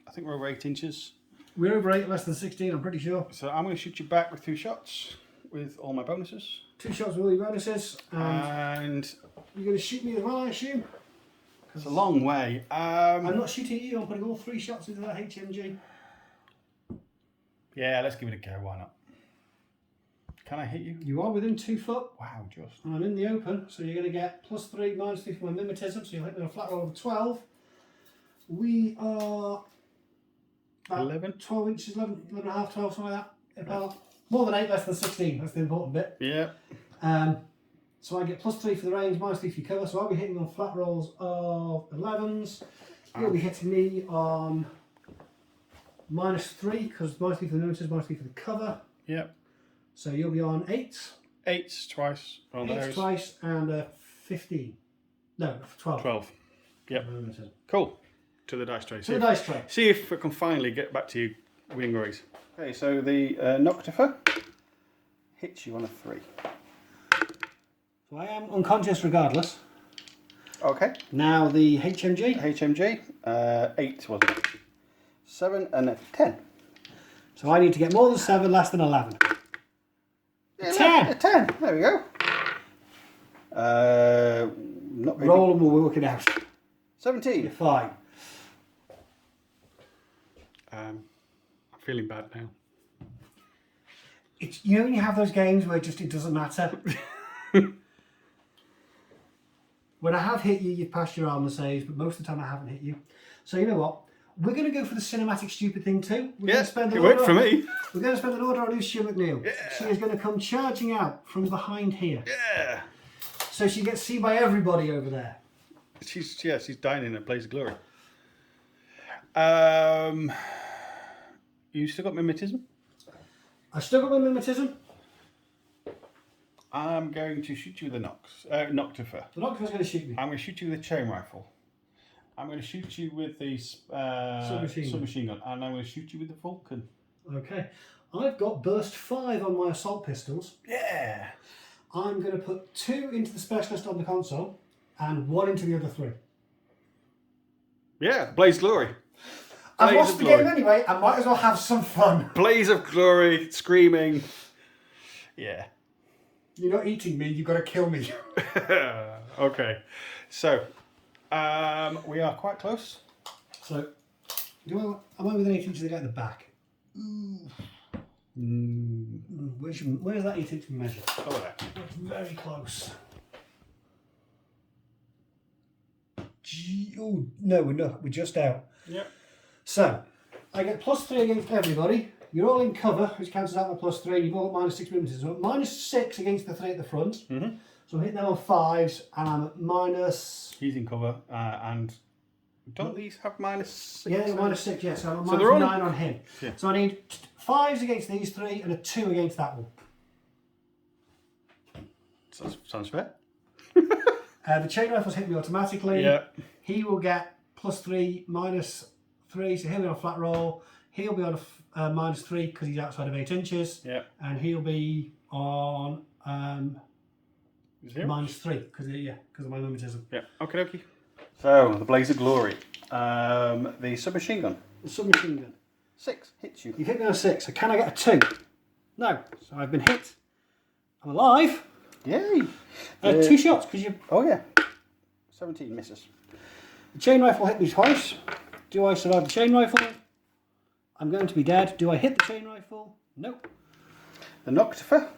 C: I think we're over 8 inches.
A: We're over 8, less than 16, I'm pretty sure.
C: So I'm going to shoot you back with 2 shots with all my bonuses.
A: 2 shots with all your bonuses.
C: And
A: you're going to shoot me as well, I assume?
C: it's a long way.
A: I'm not shooting you, I'm putting all 3 shots into that HMG.
C: Yeah, let's give it a go, why not? Can I hit you?
A: You are within 2 foot.
C: Wow, just.
A: I'm in the open, so you're going to get +3, -3 for my mimetism, so you'll hit me on a flat roll of 12. We are about
C: 11?
A: 12 inches, 11 and a half, 12, something like that. About more than 8, less than 16. That's the important bit.
C: Yeah.
A: So I get +3 for the range, -3 for your cover. So I'll be hitting on flat rolls of 11s. You'll be hitting me on -3 because -3 for the notices, -3 for the cover.
C: Yep.
A: So you'll be on 8.
C: 8 twice.
A: 8 twice and a 15. No, 12.
C: 12. Yep. Cool. To the dice tray.
A: To the dice tray.
C: See if we can finally get back to you winning race. Okay, so the Noctifer hits you on a 3.
A: So I am unconscious regardless.
C: Okay.
A: Now the HMG.
C: HMG, 8 wasn't it? 7 and a 10.
A: So I need to get more than 7, less than 11.
C: Yeah,
A: 10.
C: A 10. There we go. Not very
A: Roll and we'll work it out.
C: 17.
A: You're fine.
C: I'm feeling bad now.
A: It's, you know when you have those games where it doesn't matter? When I have hit you, you've passed your armor saves, but most of the time I haven't hit you. So you know what? We're going to go for the cinematic stupid thing too. We're going to spend
C: it worked for me.
A: We're going to spend an order on Lucia McNeil.
C: Yeah.
A: She is going to come charging out from behind here.
C: Yeah.
A: So she gets seen by everybody over there.
C: She's dying in a blaze of glory. You still got mimetism?
A: I still got my mimetism.
C: I'm going to shoot you with the Noctifer.
A: The Noctifer's going to shoot me.
C: I'm going to shoot you with a chain rifle. I'm going to shoot you with the submachine gun, and I'm going to shoot you with the Vulcan.
A: Okay. I've got burst 5 on my assault pistols.
C: Yeah.
A: I'm going to put 2 into the specialist on the console and 1 into the other 3.
C: Yeah, blaze glory.
A: I've
C: Blaze
A: lost
C: of
A: the
C: glory.
A: game anyway. I might as well have some fun.
C: Blaze of glory, screaming. Yeah.
A: You're not eating me. You've got to kill me.
C: Okay. So, we are quite close.
A: So, am I within 8 inches of the guy at the back? Where's that 8 inch measure?
C: Over there.
A: That's very close. Oh, no, we're not. We're just out.
C: Yep.
A: So, I get +3 against everybody. You're all in cover, which cancels out my +3. You've all got -6 mimetism. So -6 against the 3 at the front.
C: Mm-hmm.
A: So I'm hitting them on 5s, and I'm at minus.
C: He's in cover, and don't these have -6?
A: Yeah, -6. Yeah, so I'm at
C: So they're
A: -9 on him.
C: Yeah.
A: So I need 5s against these 3 and a 2 against that one.
C: Sounds fair.
A: The chain rifles hit me automatically.
C: Yeah.
A: He will get +3, -3, so he'll be on a flat roll. He'll be on a -3 because he's outside of 8 inches.
C: Yeah.
A: And he'll be on
C: Zero?
A: -3 because of my mimetism.
C: Yeah. Okay, okay. So the blaze of glory. The submachine gun.
A: The submachine gun.
C: 6 hits you.
A: You've hit me on a 6, so can I get a 2? No. So I've been hit. I'm alive.
C: Yay.
A: 2 shots because you.
C: Oh yeah. 17 misses.
A: The chain rifle hit me twice. Do I survive the chain rifle? I'm going to be dead. Do I hit the chain rifle? Nope.
C: The Noctifer.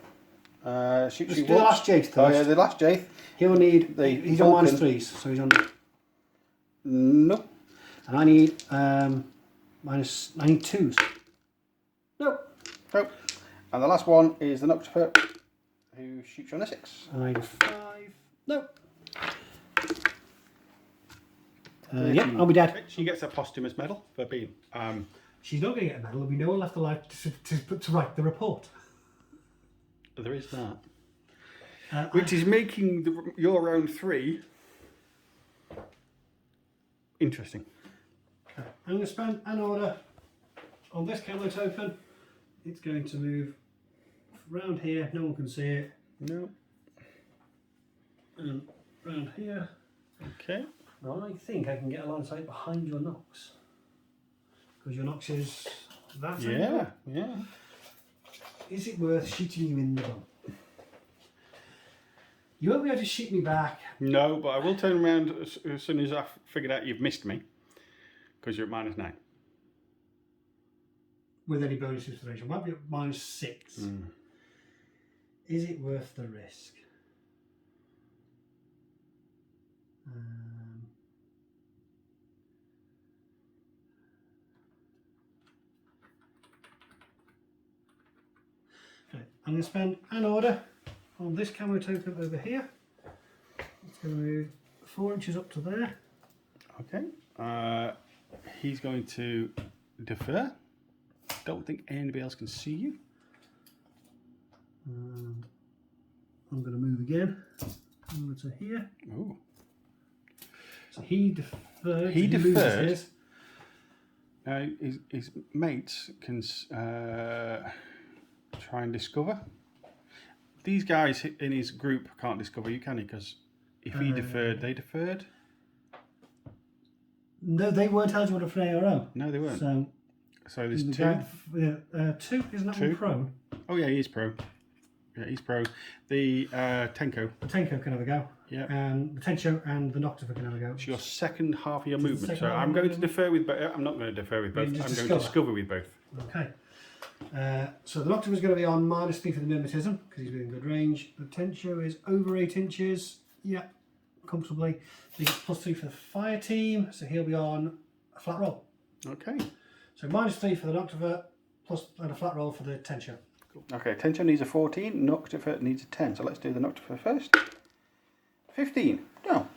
C: Shoots
A: Let's
C: you
A: do the
C: once.
A: last Jaith
C: Oh
A: first.
C: yeah, the last Jaith.
A: He'll need. He's on
C: Vulcan.
A: -3s, so he's on.
C: Nope.
A: And I need I need 2s. Nope.
C: Nope. And the last one is the Noctifer, who shoots you on a 6.
A: And I need a 5. Nope. Yeah, I'll be dead.
C: She gets a posthumous medal for being.
A: She's not going to get a medal. There'll be no one left alive to write the report.
C: There is that. Which is making your round 3 interesting.
A: Okay. I'm going to spend an order on this camo token. It's going to move round here. No one can see it.
C: No.
A: And round here.
C: Okay.
A: Now I think I can get a line of sight behind your Nox. Because your Nox is that angle.
C: Yeah.
A: Is it worth shooting you in the bum? You won't be able to shoot me back.
C: No, but I will turn around as soon as I've figured out you've missed me. Because you're at -9.
A: With any bonus inspiration. Might be at -6. Is it worth the risk? Okay, I'm going to spend an order on this camo token over here. It's going to move 4 inches up to there.
C: Okay. He's going to defer. Don't think anybody else can see you.
A: And I'm going to move again over to here.
C: Ooh.
A: So he deferred.
C: He
A: loses
C: deferred.
A: his.
C: Now his mates can try and discover. These guys in his group can't discover you, can he? Because if he deferred, they deferred.
A: No, they weren't eligible to play ARO.
C: No, they weren't. So there's
A: the
C: 2.
A: guy, 2 isn't that
C: 2.
A: one prone?
C: Oh yeah, he's pro. Yeah, he's pro. The Tenko.
A: The Tenko can have a go.
C: Yeah.
A: And the Tencho and the Noctifer can have a go.
C: It's your second half of your
A: It's the
C: movement.
A: second
C: So
A: half
C: I'm
A: of
C: going
A: my
C: to defer with both. I'm not going to defer with both. I'm
A: just
C: going to
A: discover.
C: discover with both.
A: Okay. So the Noctifer is going to be on -3 for the mimetism because he's within good range. The Tencho is over 8 inches. Yeah, comfortably. He gets +3 for the fire team, so he'll be on a flat roll.
C: Okay.
A: So -3 for the Noctifer, and a flat roll for the Tencho.
C: Cool. Okay, Tencho needs a 14, Noctifer needs a 10. So let's do the Noctifer first. 15. No.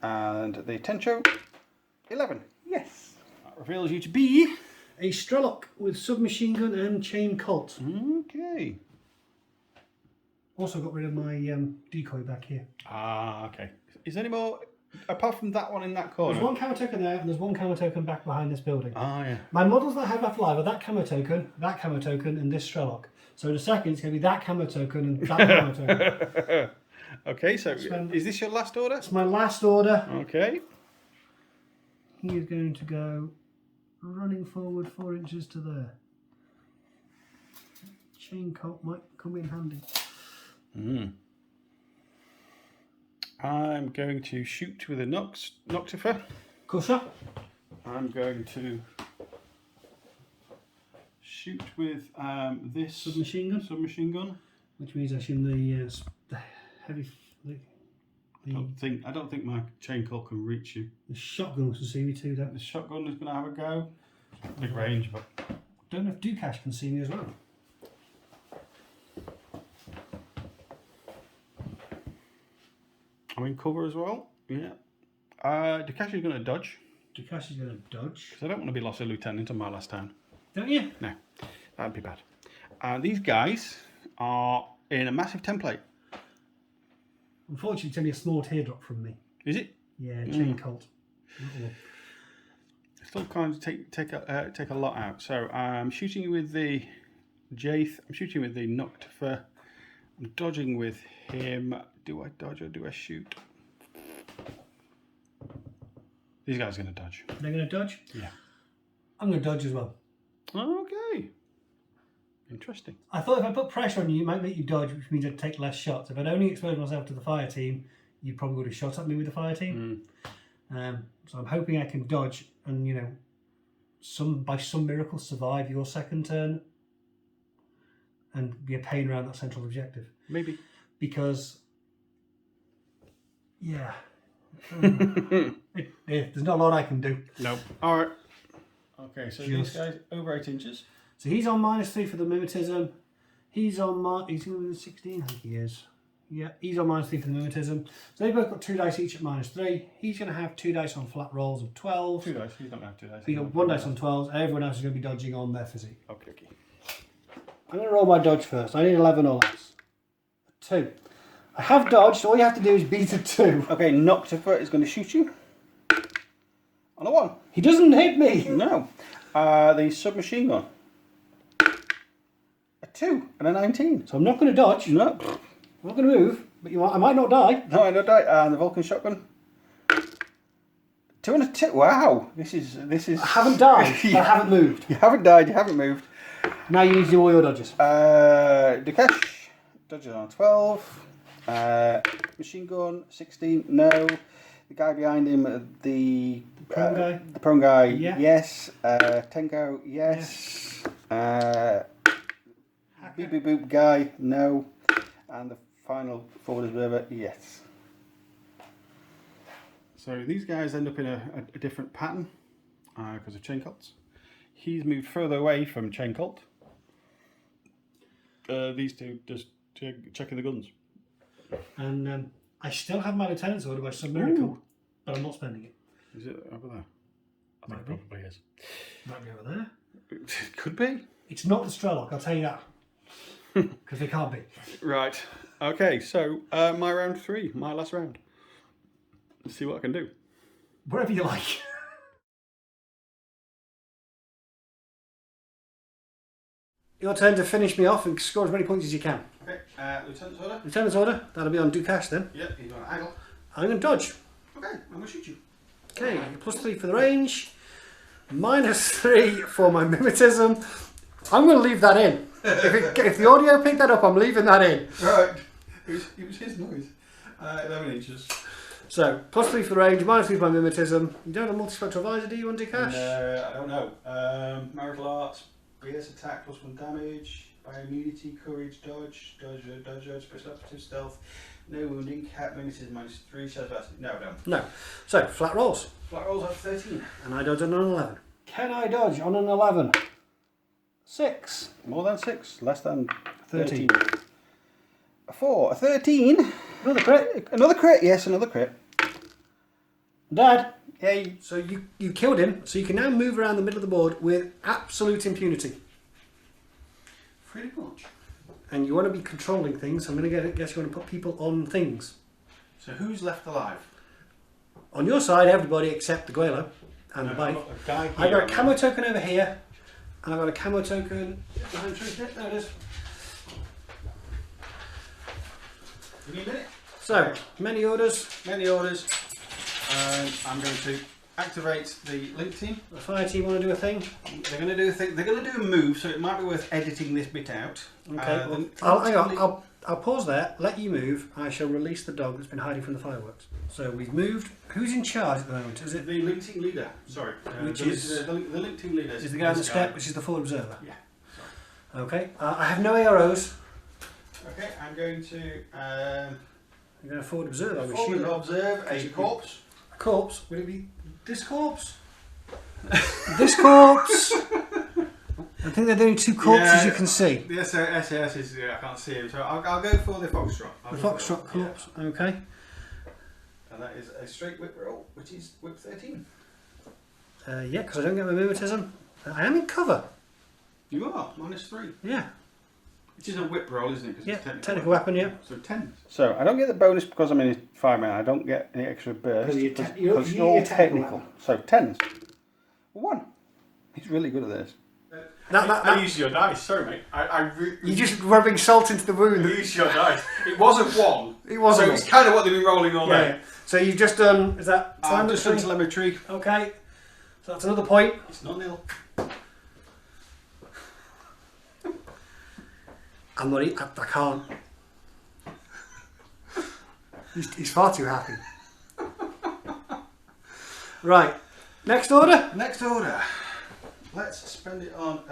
C: And the Tencho, 11. Yes. That reveals you to be
A: A Strelok with submachine gun and chain Colt.
C: Okay.
A: Also got rid of my decoy back here.
C: Ah, okay. Is there any more apart from that one in that corner?
A: There's one camo token there, and there's one camo token back behind this building.
C: Ah, yeah.
A: My models that I have left alive are that camo token, and this Strelok. So in a second, it's going to be that camo token and that camo token.
C: Okay, so is this your last order?
A: That's my last order.
C: Okay.
A: He is going to go running forward 4 inches to there. Chain Colt might come in handy.
C: I'm going to shoot with a Noctifer.
A: Cusser.
C: I'm going to shoot with this
A: Submachine gun. Which means I assume the heavy...
C: I don't think my chain call can reach you.
A: The shotgun can see me too, though.
C: The shotgun is going to have a go. Big range, but
A: Don't know if Ducash can see me as well.
C: I'm in cover as well. Yeah. Ducash is going to dodge.
A: Ducash is going to dodge.
C: Because I don't want to be lost a lieutenant on my last turn.
A: Don't you?
C: No, that'd be bad. These guys are in a massive template.
A: Unfortunately, it's only a small teardrop from me.
C: Is it?
A: Yeah, chain Colt.
C: Still kind of take a lot out. So I'm shooting with the Jaith. I'm shooting with the Noctifer. I'm dodging with him. Do I dodge or do I shoot? These guys are going to dodge.
A: They're going to dodge?
C: Yeah.
A: I'm going to dodge as well.
C: Okay. Interesting.
A: I thought if I put pressure on you, it might make you dodge, which means I'd take less shots. If I'd only exposed myself to the fire team, you probably would have shot at me with the fire team. So I'm hoping I can dodge and, you know, by some miracle survive your second turn and be a pain around that central objective.
C: Maybe.
A: Because, yeah, there's not a lot I can do.
C: No. All right. Okay, so these guys over 8 inches.
A: So he's on -3 for the mimetism. He's on he's going to be 16, I think he is. Yeah, he's on -3 for the mimetism. So they've both got 2 dice each at -3. He's going to have 2 dice on flat rolls of 12.
C: 2 dice. He's not going to have 2 dice.
A: So you got 1 dice on 12s, and everyone else is going to be dodging on their physique.
C: Okay, okay.
A: I'm going to roll my dodge first. I need 11 or less. 2. I have dodged. All you have to do is beat a 2.
C: Okay, Noctifer is going to shoot you. On a 1.
A: He doesn't hit me.
C: No. The submachine gun. A 2 and a 19.
A: So I'm not going to dodge.
C: No.
A: I'm not going to move, but I might not die.
C: No, I don't die. And the Vulcan shotgun. 2 and a 2. Wow. This is.
A: I haven't died, but I haven't moved.
C: You haven't died. You haven't moved.
A: Now you need to do all your dodges.
C: Dukesh. Dodges on 12. Machine gun 16. No. The guy behind him. The
A: prone guy.
C: The prone guy.
A: Yeah.
C: Yes. Tenko. Yes. Beep beep boop guy. No. And the final forward observer, yes. So these guys end up in a different pattern because of chain cults. He's moved further away from chain cult. These two just checking the guns.
A: And I still have my lieutenant's order by some miracle, but I'm not spending it.
C: Is it over there? I think it probably is.
A: Might be over there.
C: It could be.
A: It's not the Strelok, I'll tell you that. Because they can't be.
C: Right. Okay, so my round 3, my last round. Let's see what I can do.
A: Whatever you like. Your turn to finish me off and score as many points as you can.
C: Okay, Lieutenant's order.
A: Lieutenant's order, that'll be on Dukesh then.
C: Yep, he's on angle.
A: I'm going to dodge.
C: Okay, I'm going to shoot you.
A: Okay, +3 for the range, -3 for my mimetism. I'm going to leave that in. If the audio picked that up, I'm leaving that in.
C: Right. It was his noise. 11 inches.
A: So, +3 for the range, -3 for my mimetism. You don't have a multispectral visor, do you, on Dukesh?
C: No, I don't know. Marital arts, BS attack +1 damage, bioimmunity, courage, dodge, special operative stealth, no wounding, cat mimetism -3, Shasvastii. No, I don't.
A: No. So, flat rolls.
C: Flat rolls have 13.
A: And I dodge on an 11. Can I dodge on an 11? 6.
C: More than 6, less than
A: 13.
C: a 4, a 13.
A: Another crit.
C: Another crit, yes, another crit.
A: Dad.
C: Yay.
A: So you killed him, so you can now move around the middle of the board with absolute impunity.
C: Pretty much.
A: And you want to be controlling things, so I'm going to guess you want to put people on things.
C: So who's left alive?
A: On your side, everybody except the Guelo and the bike. I got a camo token over here, and I've got a camo token behind tree. There it is.
C: Give me a minute.
A: So, many orders.
C: Many orders. I'm going to activate the link team.
A: The fire team want to do a thing.
C: They're going to do a thing. They're going to do a move, so it might be worth editing this bit out.
A: Okay. Hang on. I'll pause there. Let you move. I shall release the dog that's been hiding from the fireworks. So we've moved. Who's in charge at the moment? Is it
C: the link team leader? Sorry.
A: Which is
C: the link team leader?
A: Is the guy on the step, which is the forward observer?
C: Yeah. Sorry.
A: Okay. I have no arrows.
C: Okay. I'm going to.
A: You're going to forward observe. I'm
C: Forward
A: assuming.
C: observe a corpse.
A: A corpse? Would it be this corpse? This corpse. I think they're the only 2 corpses you can see.
C: The SAS is, I can't see him, so I'll go for the Foxtrot.
A: The Foxtrot corpse, okay.
C: And that is a straight whip roll, which is whip 13.
A: Yeah, because I don't get my mimetism. I am in cover.
C: You are, -3.
A: Yeah.
C: Which is a whip roll, isn't it?
A: Yeah, technical weapon, yeah.
C: So 10. So I don't get the bonus because I'm in 5-man. I don't get any extra burst.
A: Because
C: you're all technical. So 10s. 1. He's really good at this.
B: I used your dice, sorry mate.
A: You're just rubbing salt into the wound.
B: I used your dice. It wasn't 1.
A: It wasn't.
B: So it's kind of what they've been rolling all day.
A: Yeah. So you've just done, is that
C: I've just done telemetry.
A: Okay. So that's another point.
C: It's not nil.
A: I'm not, I can't. He's far too happy. Right. Next order?
C: Next order. Let's spend it on.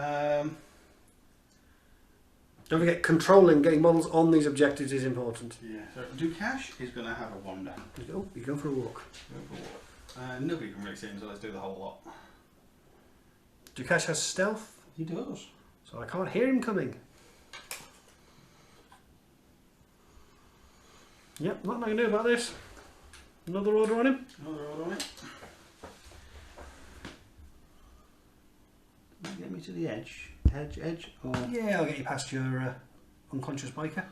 A: Don't forget, controlling getting models on these objectives is important.
C: Yeah. So Dukesh is going to have a wander.
A: Oh, you go for a walk.
C: Go for a walk. Nobody can really see him, so let's do the whole lot.
A: Dukesh has stealth,
C: He does.
A: so I can't hear him coming. Yep, nothing I can do about this. Another order on him.
C: Another order on it. Get me to the edge. Edge. Or...
A: Yeah, I'll get you past your unconscious biker.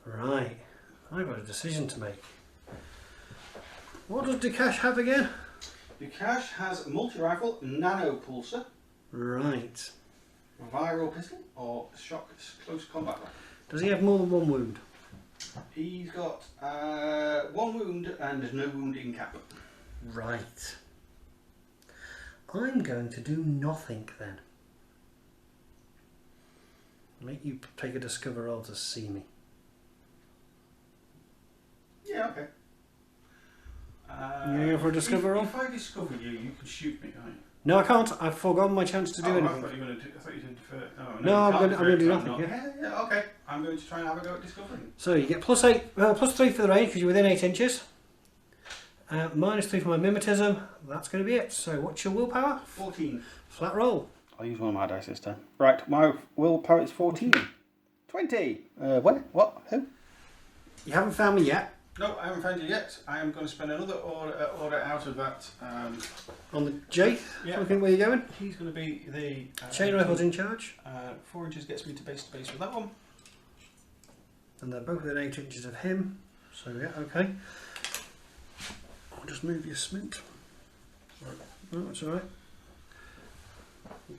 A: Right, I've got a decision to make. What does Dikash have again?
C: Dikash has a multi-rifle nano pulsar,
A: Right.
C: viral pistol, or shock close combat rifle.
A: Does he have more than one wound?
C: He's got 1 wound and no wound in cap.
A: Right. I'm going to do nothing then. Make you take a discover roll to see me.
C: Yeah, okay.
A: You go for a discover roll?
C: If I discover you, you can shoot me, can't you?
A: No, I can't. I've forgotten my chance to do
C: I
A: anything.
C: thought you were going to do. I thought you did defer. Oh,
A: No,
C: you
A: I'm
C: can't
A: going to do
C: defer,
A: nothing.
C: I'm
A: Yeah.
C: yeah, okay. I'm going to try and have a go at discovering.
A: So you get +3 for the range because you're within 8 inches. -3 for my mimetism. That's going to be it. So what's your willpower?
C: 14.
A: Flat roll.
C: I'll use one of my dice this time. Right, my willpower is 14. 20. Where? What? Who?
A: You haven't found me yet.
C: No, I haven't found you yet. I am going to spend another order out of that.
A: On the Jade.
C: Yeah.
A: Looking where you're going.
C: He's going to be the
A: Chain rifle's in charge.
C: 4 inches gets me to base with that one.
A: And they're both within 8 inches of him. So yeah, okay. I'll just move your smint.
C: Sorry.
A: No, that's alright.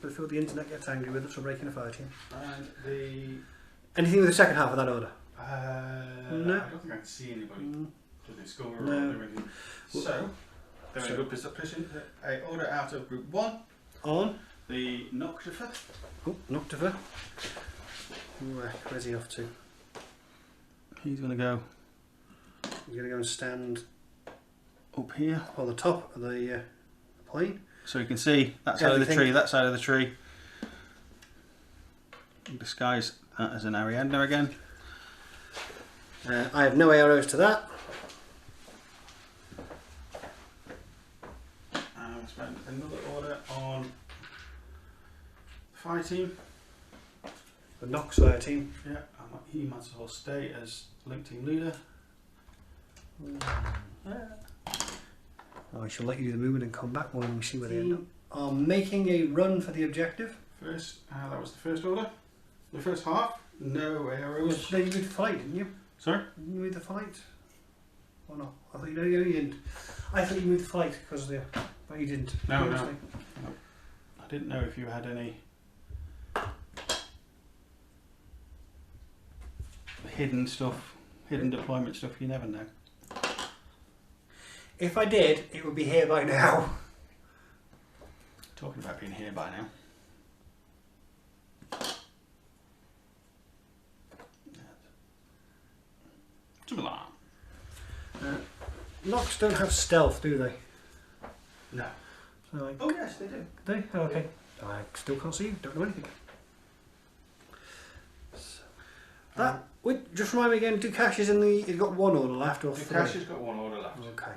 A: Before the internet gets angry with us for breaking a fight here.
C: And the...
A: Anything with the second half of that order?
C: No. I don't think I can see anybody to discover or everything. So, they're in a good position. I order out of group 1.
A: On.
C: The Noctifer.
A: Oh, Noctifer. Where's he off to?
C: He's going to go
A: You're going to go and stand
C: up here.
A: on the top of the plane.
C: So you can see that side of the tree, that side of the tree. Disguise that as an Ariadna again.
A: I have no arrows to that.
C: And we'll spend another order on the fire team.
A: The Nox fire team.
C: Yeah, and he might as well stay as link team leader.
A: I shall let you do the movement and come back when we see where they end up. I'm making a run for the objective.
C: First, that was the first order. The first half, no arrows.
A: Then you moved the fight, didn't you?
C: Sorry?
A: You moved the fight? Or not? I thought you didn't. I thought you moved the fight because of the... But you didn't.
C: No, no. I didn't know if you had any hidden stuff, hidden deployment stuff. You never know.
A: If I did, it would be here by now.
C: Talking about being here by now. Something like that.
A: Nox don't have stealth, do they?
C: No.
A: So
C: Oh yes, they do.
A: they? Oh, okay. I still can't see you. Don't know anything. So, that. Wait, just remind me again. Dikash is in the. He's got one order left, or three?
C: Dikash has got one order left.
A: Okay.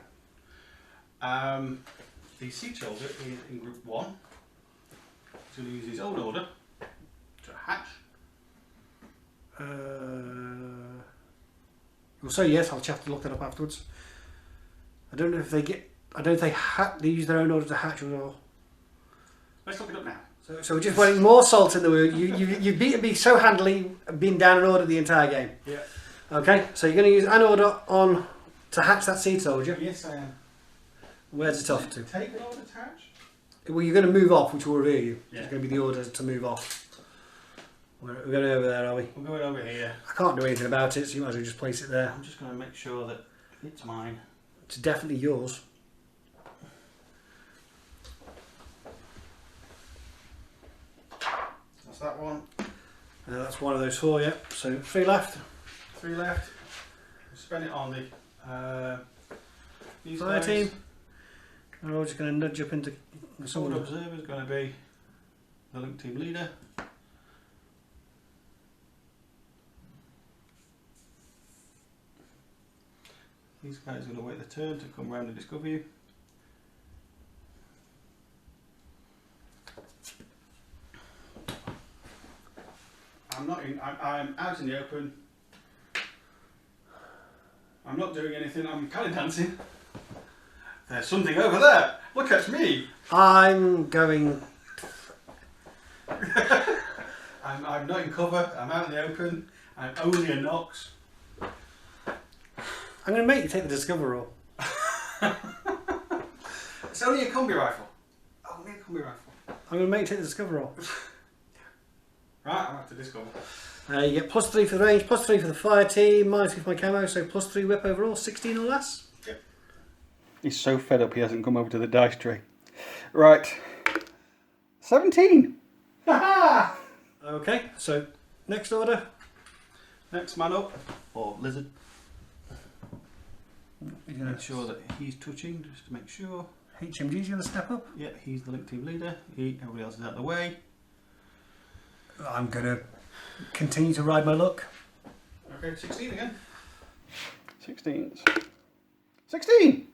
C: The siege soldier is in group 1. He's going to use his own order to hatch.
A: We'll say yes. I'll have to look that up afterwards. I don't know if they get. I don't think they use their own order to hatch or.
C: Let's look it up now.
A: So we're just putting more salt in the wound. You've beaten me so handily, being down an order the entire game.
C: Yeah.
A: Okay, so you're going to use an order on to hatch that seed soldier.
C: Yes, I am.
A: Where's it off to?
C: Take an order to hatch?
A: Well, you're going to move off, which will reveal you.
C: Yeah.
A: It's going to be the order to move off. We're going over there, are we?
C: We're going over here.
A: I can't do anything about it, so you might as well just place it there.
C: I'm just going to make sure that it's mine.
A: It's definitely yours.
C: That's that one.
A: That's one of those 4, yeah. So 3 left.
C: 3 left. Spend it on the these
A: Fire
C: guys.
A: team. And we're just going to nudge up into
C: The Sword Observer is going to be the link team leader. These guys are going to wait their turn to come round and discover you. I'm not in. I'm out in the open. I'm not doing anything. I'm kind of dancing. There's something over there. Look at me.
A: I'm going.
C: I'm not in cover. I'm out in the open. I'm only a Nox.
A: I'm going to make you take the Discover roll.
C: It's only a combi rifle. Only a combi rifle.
A: I'm going to make you take the Discover roll.
C: Right, I'll have to discover.
A: You get +3 for the range, +3 for the fire team, -3 for my camo, so +3 whip overall, 16 or less.
C: Yep. He's so fed up he hasn't come over to the dice tray. Right. 17.
A: Haha! Okay, so next order.
C: Next man up. Or lizard.
A: You're
C: Make sure that he's touching, just to make sure.
A: HMG's going to step up.
C: Yeah, he's the link team leader. Everybody else is out of the way.
A: I'm going to continue to ride my luck.
C: Okay, 16 again. 16s. 16!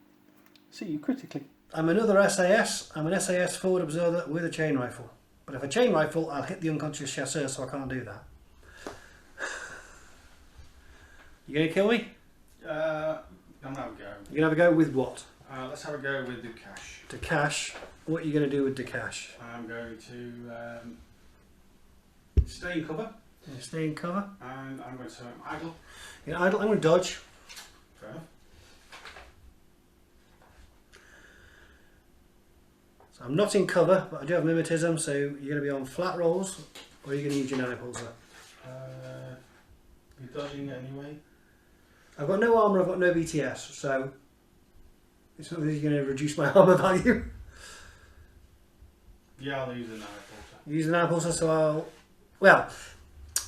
C: See you critically.
A: I'm another SAS. I'm an SAS forward observer with a chain rifle. But if a chain rifle, I'll hit the unconscious chasseur, so I can't do that. You going to kill me?
C: I'm going to have a go.
A: You're going to have a go with what?
C: Let's have a go with the cash.
A: To cash. What are you going to do with the cash?
C: I'm going to stay in cover.
A: You stay in cover.
C: And I'm going to idle.
A: You're idle. I'm going to dodge.
C: Fair enough.
A: So I'm not in cover, but I do have mimetism, so you're going to be on flat rolls, or are you going to use your nanopulsar?
C: You're dodging anyway.
A: I've got no armour, I've got no BTS, so it's not really going to reduce my armour value.
C: Yeah, I'll use the nanopulsar.
A: Use the nanopulsar, so I'll... Well,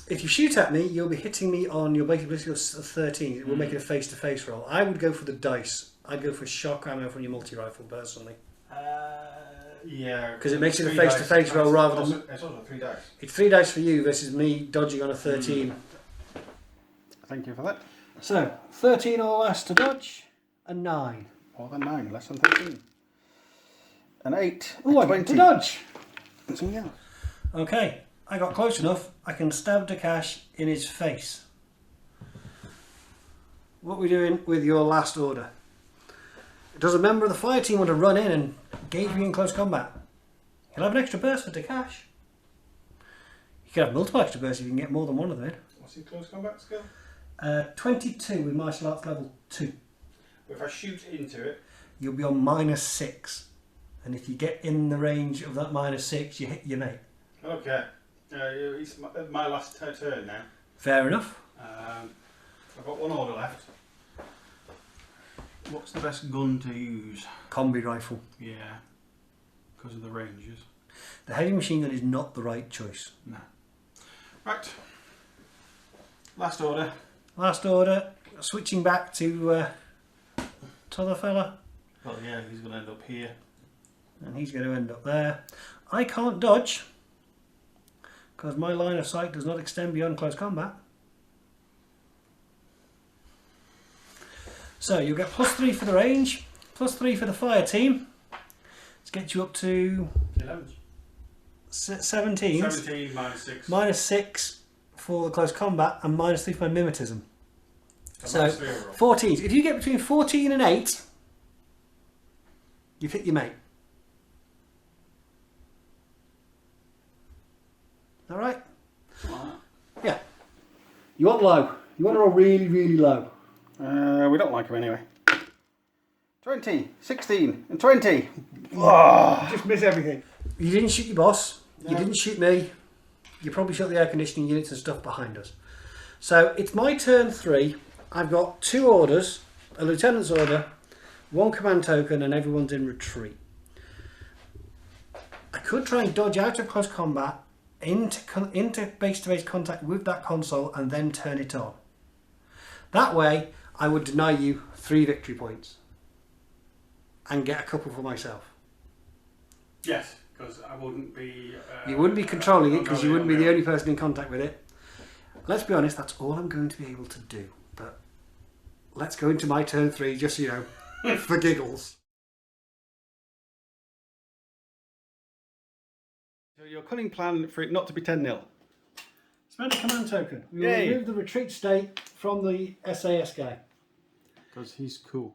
A: if you shoot at me, you'll be hitting me on your basic ability of 13. It will make it a face-to-face roll. I would go for the dice. I'd go for shock ammo from your multi-rifle, personally.
C: Yeah.
A: Because it makes it a face-to-face roll rather than...
C: It's also 3 dice.
A: It's 3 dice for you versus me dodging on a 13.
C: Thank you for that.
A: So, 13 or less to dodge, and 9.
C: More than 9, less than 13. An 8.
A: Oh, I get to dodge.
C: And something else.
A: Okay, I got close enough. I can stab Dakash in his face. What are we doing with your last order? Does a member of the fire team want to run in and engage me in close combat? He'll have an extra burst for Dakash. You can have multiple extra bursts if you can get more than one of them in.
C: What's his close combat skill?
A: 22 with martial arts level 2.
C: If I shoot into it,
A: You'll be on -6. And if you get in the range of that -6, you hit your mate.
C: okay. It's my last turn now.
A: Fair enough.
C: I've got 1 order left. What's the best gun to use?
A: Combi rifle.
C: Yeah, because of the ranges.
A: The heavy machine gun is not the right choice.
C: No. Right. Last order.
A: Last order. Switching back to t'other fella.
C: Well, yeah, he's going to end up here.
A: And he's going to end up there. I can't dodge because my line of sight does not extend beyond close combat. So you'll get +3 for the range, +3 for the fire team. Let's get you up to
C: 11.
A: 17.
C: 17 -6.
A: -6 for the close combat and -3 for my mimetism. So
C: -3 overall.
A: 14. If you get between 14 and 8, you've hit your mate. All right? Yeah. You want low. You want to roll really, really low.
C: We don't like him anyway. 20, 16, and 20. Oh.
A: Just miss everything. You didn't shoot your boss. No. You didn't shoot me. You probably shot the air conditioning units and stuff behind us. So it's my turn 3. I've got 2 orders, a lieutenant's order, 1 command token, and everyone's in retreat. I could try and dodge out of close combat into base-to-base contact with that console and then turn it on. That way, I would deny you 3 victory points and get a couple for myself.
C: Yes, because I wouldn't be...
A: you wouldn't be controlling it because you wouldn't be the only person in contact with it. Let's be honest, that's all I'm going to be able to do. But let's go into my turn 3, just so you know, for giggles.
C: So your cunning plan for it not to be 10-0.
A: Spend a command token. We will
C: Yay.
A: remove the retreat state from the SAS guy.
C: Because he's cool.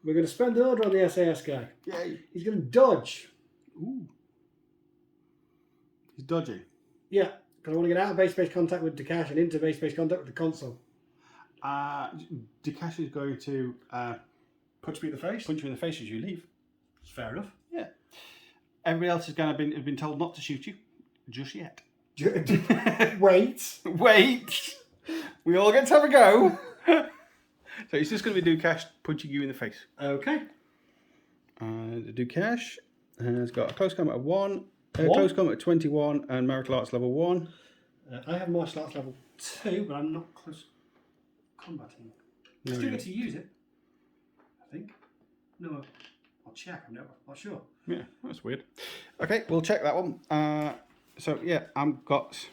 A: We're going to spend the order on the SAS guy.
C: Yay.
A: He's going to dodge.
C: Ooh. He's dodgy.
A: Yeah, because I want to get out of base-to-base contact with Dakash and into base-to-base contact with the console.
C: Dakash is going to
A: Punch me in the face.
C: punch you in the face as you leave.
A: Fair enough.
C: Yeah. Everybody else has been told not to shoot you just yet.
A: Wait.
C: Wait. We all get to have a go. So it's just going to be Dakash punching you in the face.
A: Okay.
C: Dakash has got a close combat of 1,
A: One?
C: close combat of 21, and martial arts level 1.
A: I have martial arts level 2, but I'm not close combating. I still get to use it, I think. No, I'll check. I'm not sure.
C: Yeah, that's weird. Okay, we'll check that one. So yeah, I've got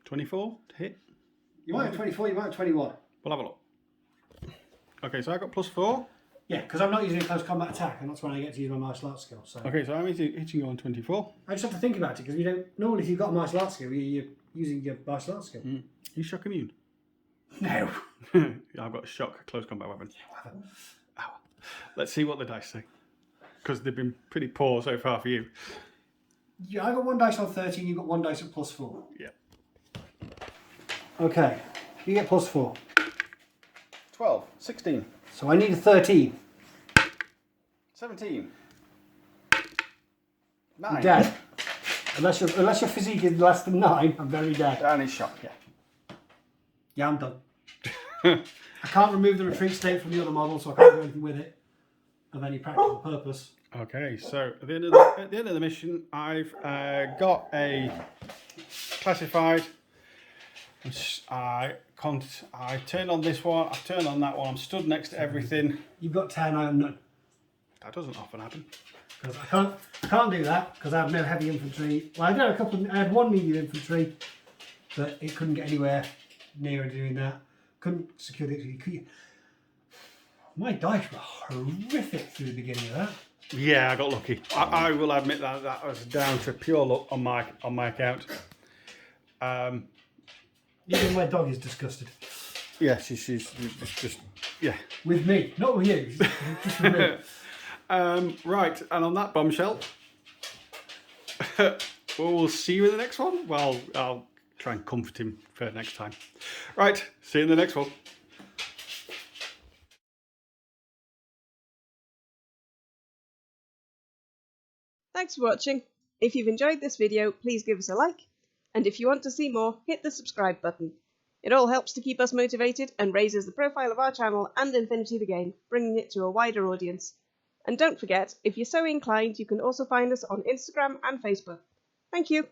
C: 24 to hit.
A: You might have 24, you might have 21.
C: We'll have a look. Okay, so I got +4.
A: Yeah, because I'm not using a close combat attack, and that's when I get to use my martial arts skill. So
C: Okay, so I'm hitting you on 24.
A: I just have to think about it, because you don't. Normally, if you've got a martial arts skill, you're using your martial arts skill.
C: You shock immune.
A: No.
C: I've got a shock close combat weapon.
A: Whatever.
C: Ow. Let's see what the dice say. Because they've been pretty poor so far for you.
A: Yeah, I got 1 dice on 13, you got 1 dice at +4.
C: Yeah.
A: Okay, you get +4.
C: 12, 16,
A: So I need a 13.
C: 17,
A: I'm
C: 9.
A: dead. Unless your physique is less than 9, I'm very dead.
C: And he's shocked, yeah.
A: Yeah, I'm done. I can't remove the retreat state from the other model, so I can't do anything with it of any practical purpose.
C: Okay, so at the end of the mission, I've got a classified. I turned on this one. I've turned on that one. I'm stood next to everything.
A: You've got 10, I have none.
C: That doesn't often happen.
A: Because I can't do that because I have no heavy infantry. Well, I had 1 medium infantry, but it couldn't get anywhere near doing that. Couldn't secure the. My dice were horrific through the beginning of that.
C: Yeah, I got lucky. I will admit that was down to pure luck on my account.
A: Even my dog is disgusted.
C: Yeah, she's just yeah.
A: With me, not with you. Just with me.
C: Right, and on that bombshell, we'll see you in the next one. Well, I'll try and comfort him for next time. Right, see you in the next one.
D: Thanks for watching. If you've enjoyed this video, please give us a like. And if you want to see more, hit the subscribe button. It all helps to keep us motivated and raises the profile of our channel and Infinity the game, bringing it to a wider audience. And don't forget, if you're so inclined, you can also find us on Instagram and Facebook. Thank you.